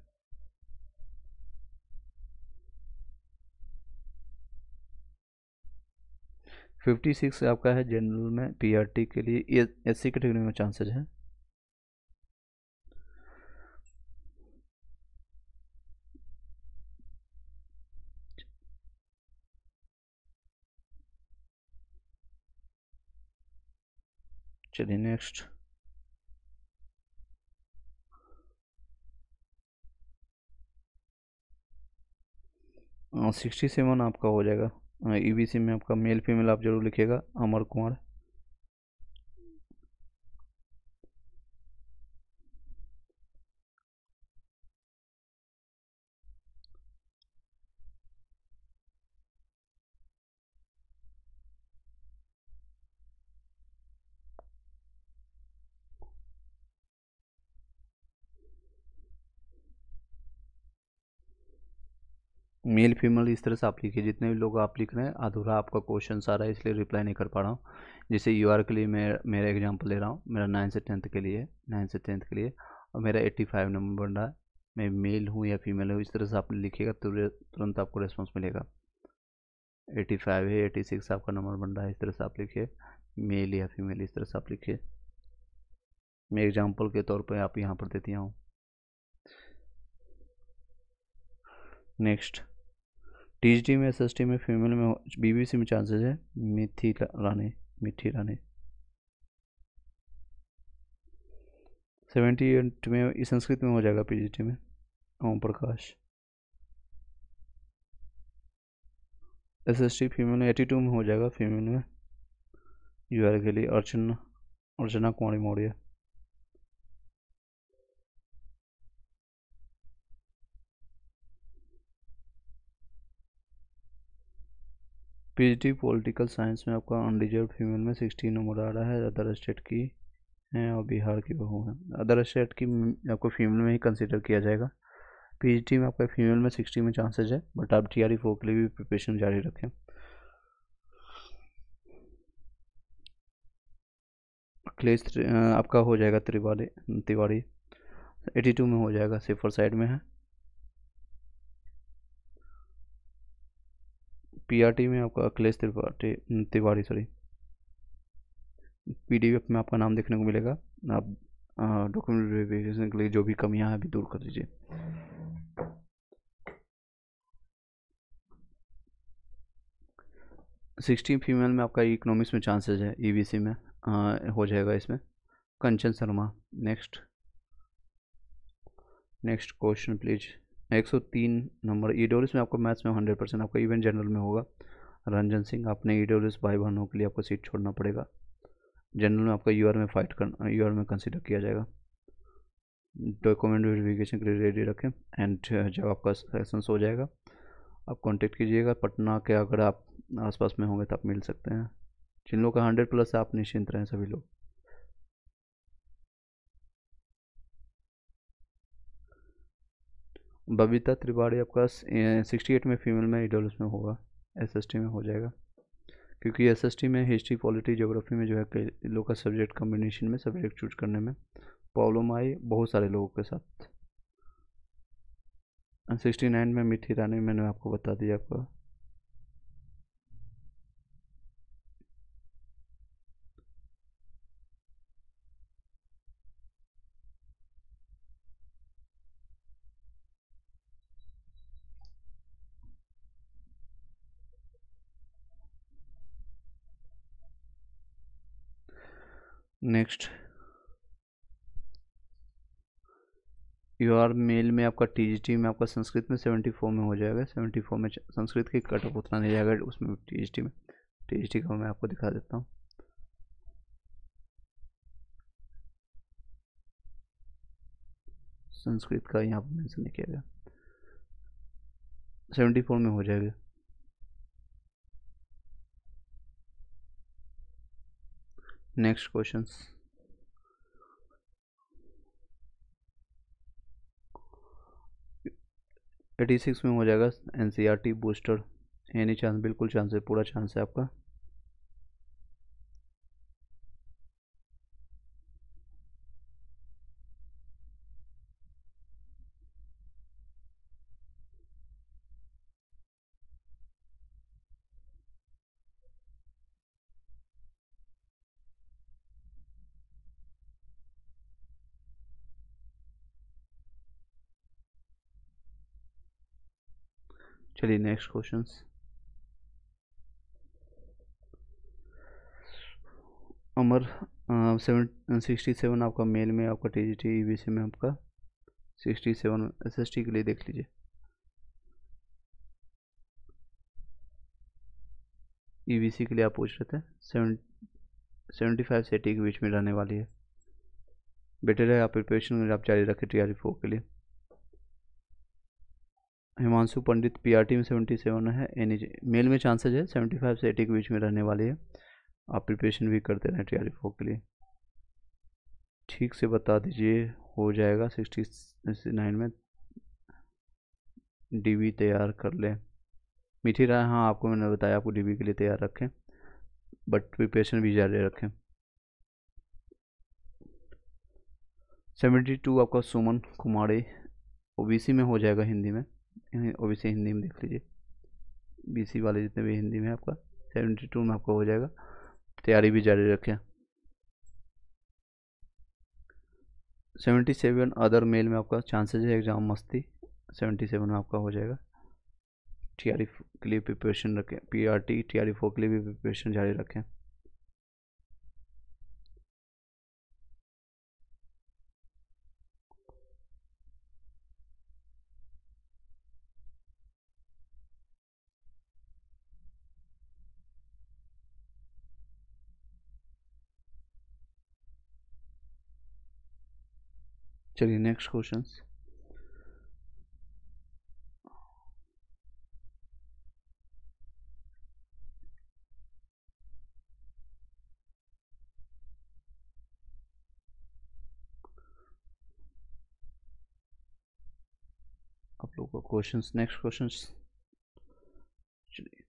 फिफ्टी सिक्स आपका है जनरल में पीआरटी के लिए, ये एससी कैटेगरी में चांसेज है। चलिए नेक्स्ट, 67 आपका हो जाएगा। ईबीसी में आपका मेल फीमेल आप जरूर लिखिएगा, अमर कुमार। मेल फीमेल इस तरह से आप लिखिए, जितने भी लोग आप लिख रहे हैं अधूरा आपका क्वेश्चन आ रहा है इसलिए रिप्लाई नहीं कर पा रहा हूँ। जैसे यूआर के लिए मैं मेरा एग्जांपल ले रहा हूँ, मेरा 9 से 10th के लिए, 9 से 10th के लिए, और मेरा 85 नंबर बन रहा है, मैं मेल हूँ या फीमेल हूँ, इस तरह से आप लिखिएगा तुरंत आपको रिस्पॉन्स मिलेगा। 85 है, 86 आपका नंबर बन रहा है, इस तरह से आप लिखिए, मेल या फीमेल इस तरह से आप लिखिए। मैं एग्जाम्पल के तौर पर आप यहाँ पर दे दिया हूँ। नेक्स्ट, टीजीटी में, एसएसटी में, फीमेल में, बीबीसी में चांसेस है मिथि रानी, मिठी रानी। 78 में संस्कृत में हो जाएगा पीजीटी में ओम प्रकाश। एसएसटी फीमेल में 82 में हो जाएगा, फीमेल में यूआर के लिए Archana Kumari Maurya. PGT political science में आपका अनरिजर्व फीमेल में 16 नंबर आ रहा है, अदर स्टेट की हैं और बिहार की बहू हैं। अदर स्टेट की आपको फीमेल में ही कंसिडर किया जाएगा। पीजीटी में आपका फीमेल में 60 में चांसेस है, बट आप TRE4 के लिए भी प्रिपरेशन जारी रखें। अखिलेश आपका हो जाएगा तिवारी 82 में हो जाएगा, सेफर साइड में है। पीआरटी में आपका अखिलेश तिवारी सॉरी, पीडीएफ में आपका नाम देखने को मिलेगा। आप डॉक्यूमेंट वेरिफिकेशन के लिए जो भी कमियां हैं अभी दूर कर दीजिए। सिक्सटीन फीमेल में आपका इकोनॉमिक्स में चांसेस है, ईवीसी में हो जाएगा इसमें, Kanchan Sharma. Next question please. 103 number, EWS में आपको मैथ्स में 100% आपका इवेंट जनरल में होगा। रंजन सिंह, अपने ईडब्ल्यूएस भाई बहनों के लिए आपको सीट छोड़ना पड़ेगा। जनरल में आपका यूआर में यूआर में कंसिडर किया जाएगा। डॉक्यूमेंट वेरिफिकेशन के लिए रेडी रखें, एंड जब आपका सेशन हो जाएगा आप कांटेक्ट कीजिएगा। पटना के अगर आप आसपास में होंगे तो आप मिल सकते हैं। जिन लोगों का 100+ है आप निश्चिंत रहें सभी लोग। बबीता त्रिपाठी आपका 68 में फीमेल में ईडब्ल्यूएस में होगा, एसएसटी में हो जाएगा, क्योंकि एसएसटी में हिस्ट्री पॉलिटी ज्योग्राफी में जो है कई लोग का सब्जेक्ट कम्बिनेशन में सब्जेक्ट चूज करने में प्रॉब्लम आई बहुत सारे लोगों के साथ। 69 में मिठी रानी मैंने आपको बता दिया आपका। नेक्स्ट, यूआर मेल में आपका टीजीटी में आपका संस्कृत में 74 में हो जाएगा। 74 में संस्कृत की कट ऑफ उतना नहीं जाएगा उसमें, टीजीटी का मैं आपको दिखा देता हूँ। संस्कृत का यहाँ पर मेंशन नहीं किया गया, 74 में हो जाएगा। नेक्स्ट क्वेश्चन, एटी 86 में हो जाएगा। एनसीईआरटी बूस्टर, एनी चांस, बिल्कुल चांस है, पूरा चांस है आपका। चलिए नेक्स्ट क्वेश्चन, अमर 67 आपका मेल में आपका टीजीटी, ईवीसी में आपका 67। एसएसटी के लिए देख लीजिए, ईवीसी के लिए आप पूछ रहे थे 75 से 80 के बीच में रहने वाली है। बेटर है आप प्रिपरेशन आप जारी रखें TRE4 के लिए। हिमांशु पंडित पीआरटी में 77 है, एनी मेल में चांसेस है 75 से 80 के बीच में रहने वाली है। आप प्रिपरेशन भी करते रहें TRE4 के लिए। ठीक से बता दीजिए, हो जाएगा 69 में। डीबी तैयार कर लें। मीठी राय, हाँ आपको मैंने बताया आपको डीबी के लिए तैयार रखें, बट प्रिपरेशन भी जारी रखें। 72 आपका सुमन कुमारी, ओबीसी में हो जाएगा हिंदी में, ओबीसी हिंदी में देख लीजिए, बीसी वाले जितने भी हिंदी में आपका 72 में आपका हो जाएगा, तैयारी भी जारी रखें। 77 अदर मेल में आपका चांसेस है एग्ज़ाम मस्ती, 77 में आपका हो जाएगा। टीआरई के लिए प्रिपरेशन रखें, पीआरटी टीआरई 4 के लिए भी प्रिपरेशन जारी रखें। चलिए नेक्स्ट क्वेश्चन। आप लोगों का क्वेश्चंस, नेक्स्ट क्वेश्चंस। चलिए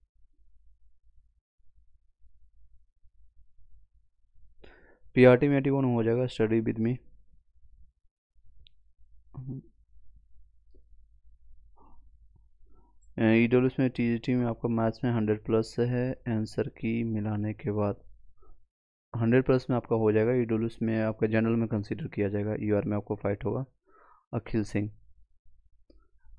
पीआरटी में 81 हो जाएगा, स्टडी विद मी। ईडब्ल्यूएस में टीजीटी में आपका मैथ्स में 100+ है, आंसर की मिलाने के बाद 100+ में आपका हो जाएगा। ईडब्ल्यूएस में आपका जनरल में कंसीडर किया जाएगा, यूआर में आपको फाइट होगा। अखिल सिंह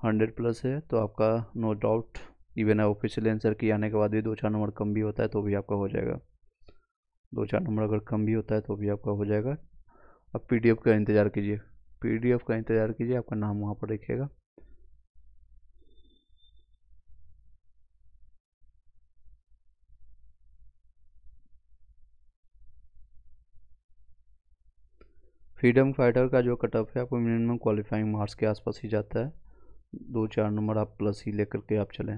100+ है तो आपका no doubt, even official answer key आने के बाद भी 2-4 नंबर कम भी होता है तो भी आपका हो जाएगा, 2-4 नंबर अगर कम भी होता है तो भी आपका हो जाएगा। अब पीडीएफ का इंतज़ार कीजिए, पीडीएफ का इंतज़ार कीजिए, आपका नाम वहाँ पर दिखेगा। फ्रीडम फाइटर का जो कट ऑफ है आपको मिनिमम क्वालिफाइंग मार्क्स के आसपास ही जाता है, 2-4 नंबर आप प्लस ही लेकर के आप चलें।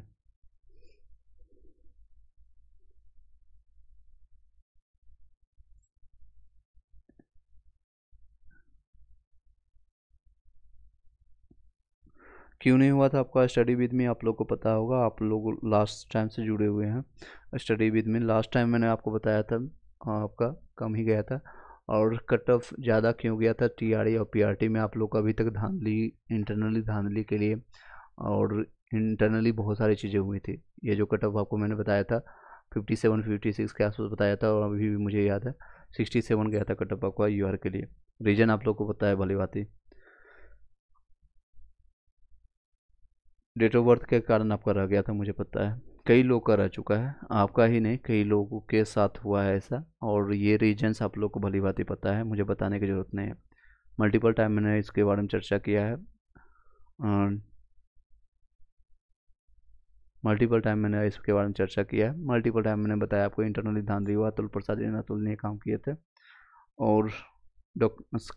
क्यों नहीं हुआ था आपका स्टडी विद में, आप लोग को पता होगा, आप लोग लास्ट टाइम से जुड़े हुए हैं। स्टडी विद में लास्ट टाइम मैंने आपको बताया था आपका कम ही गया था, और कट ऑफ ज़्यादा क्यों गया था, टीआरई और पीआरटी में आप लोग को अभी तक धांधली, इंटरनली धांधली के लिए और इंटरनली बहुत सारी चीज़ें हुई थी। ये जो कट ऑफ आपको मैंने बताया था 57-56 के आसपास बताया था, और अभी भी मुझे याद है 67 गया था कट ऑफ आपका यूआर के लिए। रीजन आप लोग को पता है भली बात ही, डेट ऑफ बर्थ के कारण आपका रह गया था, मुझे पता है, कई लोग का रह चुका है, आपका ही नहीं कई लोगों के साथ हुआ है ऐसा, और ये रीजन्स आप लोग को भली बात ही पता है, मुझे बताने की ज़रूरत नहीं है। मल्टीपल टाइम मैंने इसके बारे में चर्चा किया है, मल्टीपल टाइम मैंने इसके बारे में चर्चा किया है, मल्टीपल टाइम मैंने बताया आपको इंटरनली धांधली हुआ, अतुल प्रसाद अतुल ने काम किए थे। और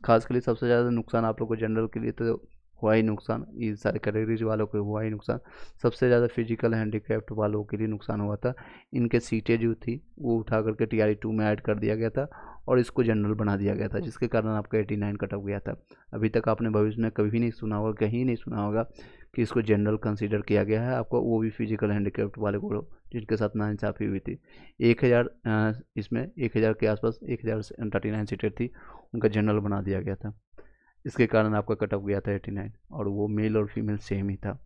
खास के लिए सबसे ज़्यादा नुकसान आप लोग को जनरल के लिए तो हुआ ही नुकसान, ये सारे कैटेगरीज वालों को हुआ ही नुकसान, सबसे ज़्यादा फिजिकल हैंडीकैप्ड वालों के लिए नुकसान हुआ था। इनके सीटें जो थी वो उठा करके टीआरई 2 में ऐड कर दिया गया था और इसको जनरल बना दिया गया था, जिसके कारण आपका 89 कट ऑफ गया था। अभी तक आपने भविष्य में कभी नहीं सुना होगा, कहीं नहीं सुना होगा कि इसको जनरल कंसीडर किया गया है आपको, वो भी फिजिकल हैंडीकैप्ड वाले को जिनके साथ नाइंसाफ़ी हुई थी। 1000 इसमें 1000 के आसपास 1039 सीटें थी, उनका जनरल बना दिया गया था, इसके कारण आपका कट ऑफ गया था 89, और वो मेल और फीमेल सेम ही था।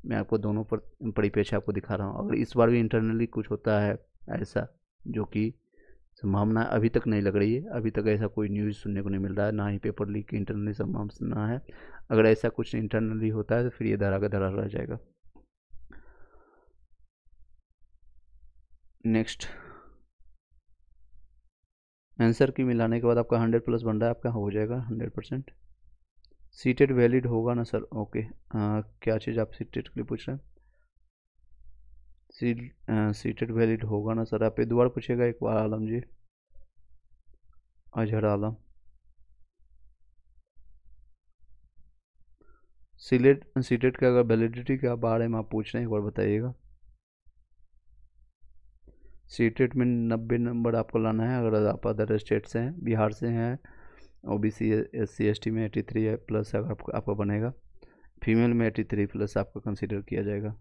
मैं आपको दोनों पर परिप्रेक्ष्य आपको दिखा रहा हूँ। अगर इस बार भी इंटरनली कुछ होता है ऐसा, जो कि संभावना अभी तक नहीं लग रही है, अभी तक ऐसा कोई न्यूज़ सुनने को नहीं मिल रहा है, ना ही पेपर लीक की इंटरनली संभावना है। अगर ऐसा कुछ इंटरनली होता है तो फिर ये धरा का धरा रह जाएगा। नेक्स्ट, आंसर की मिलाने के बाद आपका 100+ बन रहा है, आपका हो जाएगा 100%। सीटेड वैलिड होगा ना सर, ओके, क्या चीज़ आप सीटेड के लिए पूछ रहे हैं? सीटेड वैलिड होगा ना सर, आप ये दोबारा पूछेगा एक बार आलम जी, अजहर आलम। सीटेड का अगर वैलिडिटी के बारे में आप पूछ रहे हैं एक बार बताइएगा। सीटेड में 90 नंबर आपको लाना है, अगर आप अदर स्टेट से हैं, बिहार से हैं, ओबीसी SC ST में 83 है प्लस अगर आपका बनेगा, फीमेल में 83 प्लस आपका कंसिडर किया जाएगा।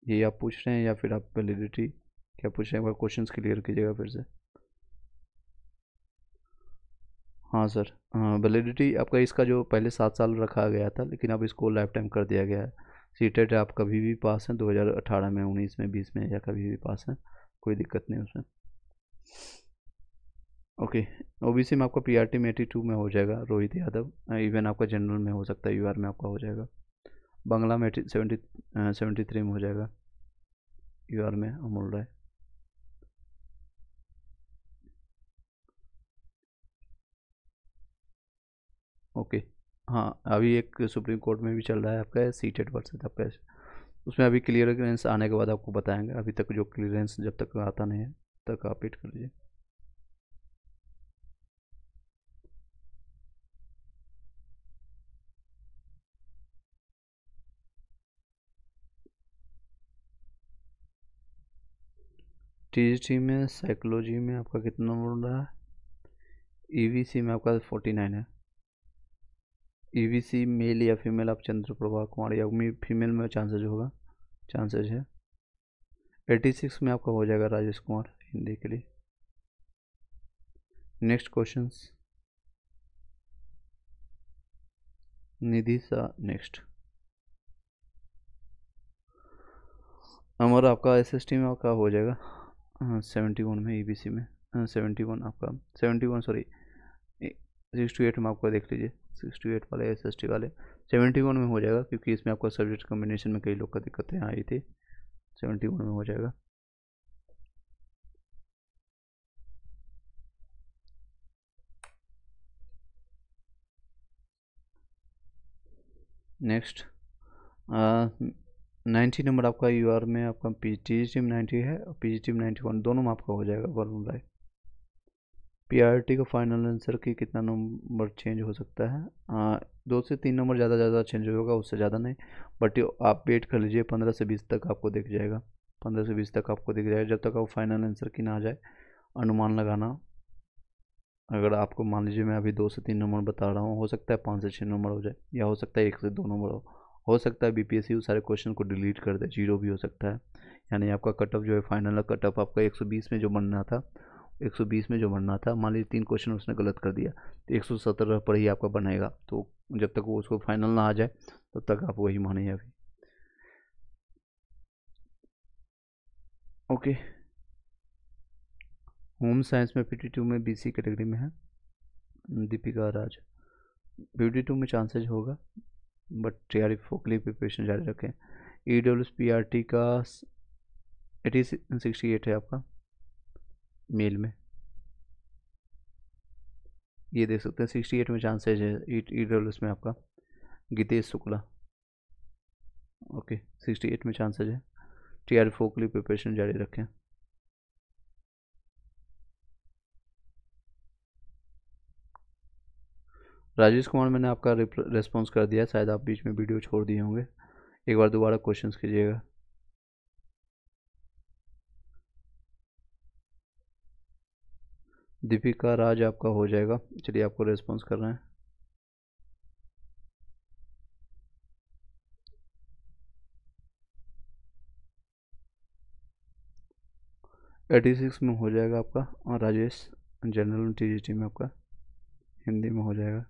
ये आप पूछ रहे हैं या फिर आप वैलिडिटी क्या पूछ रहे हैं? एक बार क्वेश्चन क्लियर कीजिएगा फिर से। हाँ सर, वैलिडिटी आपका इसका जो पहले 7 साल रखा गया था, लेकिन अब इसको लाइफ टाइम कर दिया गया है। सीटेट आप कभी भी पास हैं, 2018 में, 19 में, 20 में, या कभी भी पास हैं, कोई दिक्कत नहीं उसमें। ओके, ओबीसी में आपका पीआरटी में 82 में हो जाएगा रोहित यादव। इवन आपका जनरल में हो सकता है, यूआर में आपका हो जाएगा। बंगला में 73 में हो जाएगा, यूआर में अमोल राय। ओके, हाँ अभी एक सुप्रीम कोर्ट में भी चल रहा है आपका सीटेट वर्सेस आपका, उसमें अभी क्लियरेंस आने के बाद आपको बताएंगे। अभी तक जो क्लियरेंस जब तक आता नहीं है तक आप वेट कर लीजिए। टीजीटी में साइकोलॉजी में आपका कितना नंबर रहा है? ईवीसी में आपका 49 है। ईवीसी मेल या फीमेल आप चंद्रप्रभा कुमार, या फीमेल में चांसेज होगा, चांसेज है। 86 में आपका हो जाएगा राजेश कुमार हिंदी के लिए। नेक्स्ट क्वेश्चंस, निधि सा नेक्स्ट। अमर आपका एसएसटी में आपका हो जाएगा 71 में, ईबीसी में 71 आपका 71 सॉरी 68 में आपका देख लीजिए, 68 वाले एसएसटी वाले 71 में हो जाएगा, क्योंकि इसमें आपका सब्जेक्ट कॉम्बिनेशन में कई लोग का दिक्कतें आई थी। 71 में हो जाएगा। नेक्स्ट 90 नंबर आपका यूआर में, आपका टीजीटी में 90 है और पीजीटी में 91, दोनों में आपका हो जाएगा वरुण राय। पीआरटी का फाइनल आंसर की कितना नंबर चेंज हो सकता है? 2 से 3 नंबर ज़्यादा चेंज होगा, उससे ज़्यादा नहीं। बट आप वेट कर लीजिए, 15 से 20 तक आपको दिख जाएगा, 15 से 20 तक आपको दिख जाएगा, जब तक आप फाइनल आंसर की ना आ जाए। अनुमान लगाना, अगर आपको मान लीजिए मैं अभी 2 से 3 नंबर बता रहा हूँ, हो सकता है 5 से 6 नंबर हो जाए, या हो सकता है 1 से 2 नंबर हो सकता है बीपीएससी उस सारे क्वेश्चन को डिलीट कर दे, 0 भी हो सकता है। यानी आपका कट ऑफ जो है फाइनल कट ऑफ आपका 120 में जो बनना था, 120 में जो बनना था, मान लीजिए 3 क्वेश्चन उसने गलत कर दिया तो 117 पर ही आपका बनेगा। तो जब तक वो उसको फाइनल ना आ जाए तब तक आप वही मानिए अभी। ओके, होम साइंस में 52 में बीसी कैटेगरी में है दीपिका राज। 52 में चांसेज होगा, बट तैयारी फोकली प्रिपरेशन जारी रखें। ईडब्ल्यूएस पीआरटी का 68 है आपका मेल में, ये देख सकते हैं 68 में चांसेज है ईडब्ल्यूएस में आपका गीतेश शुक्ला। ओके, 68 में चांसेज है, टीआर फोकली प्रिपरेशन जारी रखें। राजेश कुमार मैंने आपका रेस्पॉन्स कर दिया, शायद आप बीच में वीडियो छोड़ दिए होंगे, एक बार दोबारा क्वेश्चंस कीजिएगा। दीपिका राज आपका हो जाएगा, चलिए आपको रेस्पॉन्स कर रहे हैं। एटी 86 में हो जाएगा आपका, और राजेश जनरल टीजीटी में आपका हिंदी में हो जाएगा।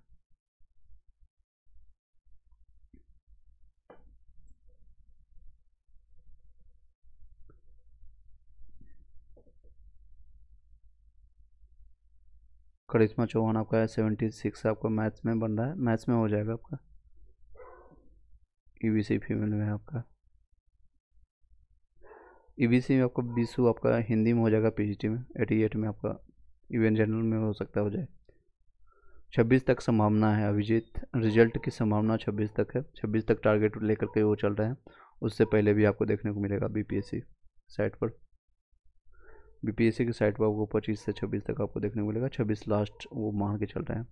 करिश्मा चौहान आपका है 76, आपका मैथ्स में बन रहा है, मैथ्स में हो जाएगा आपका। ईबीसी फीमेल में आपका, ईबीसी में आपका बीसू आपका हिंदी में हो जाएगा, पीजीटी में 88 में आपका, इवन जनरल में हो सकता हो जाए। 26 तक संभावना है अभिजीत, रिजल्ट की संभावना 26 तक है, 26 तक टारगेट लेकर के वो चल रहे हैं। उससे पहले भी आपको देखने को मिलेगा बीपीएससी साइट पर, बीपीएससी की साइट पर आपको 25 से 26 तक आपको देखने को मिलेगा, 26 लास्ट वो मान के चल रहे हैं।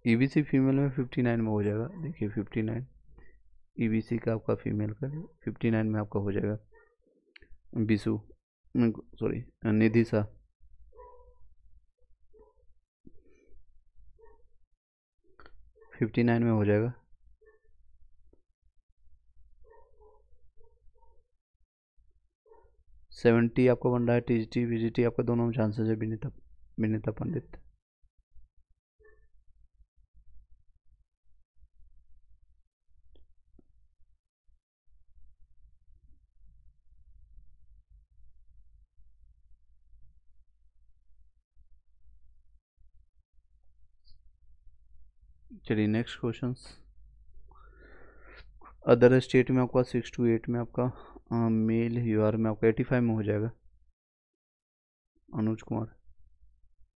ईबीसी फीमेल में 59 में हो जाएगा, देखिए 59 ईबीसी का आपका फीमेल का 59 में आपका हो जाएगा। बिसु सॉरी निधि सा, 59 में हो जाएगा। 70 आपका बन रहा है। टीजीटी वीजीटी आपका दोनों में चांसेस है। विनीता विनीता पंडित। चलिए नेक्स्ट क्वेश्चन। अदर स्टेट में आपका 6 to 8 में आपका मेल यूआर में आपका 85 में हो जाएगा। अनुज कुमार।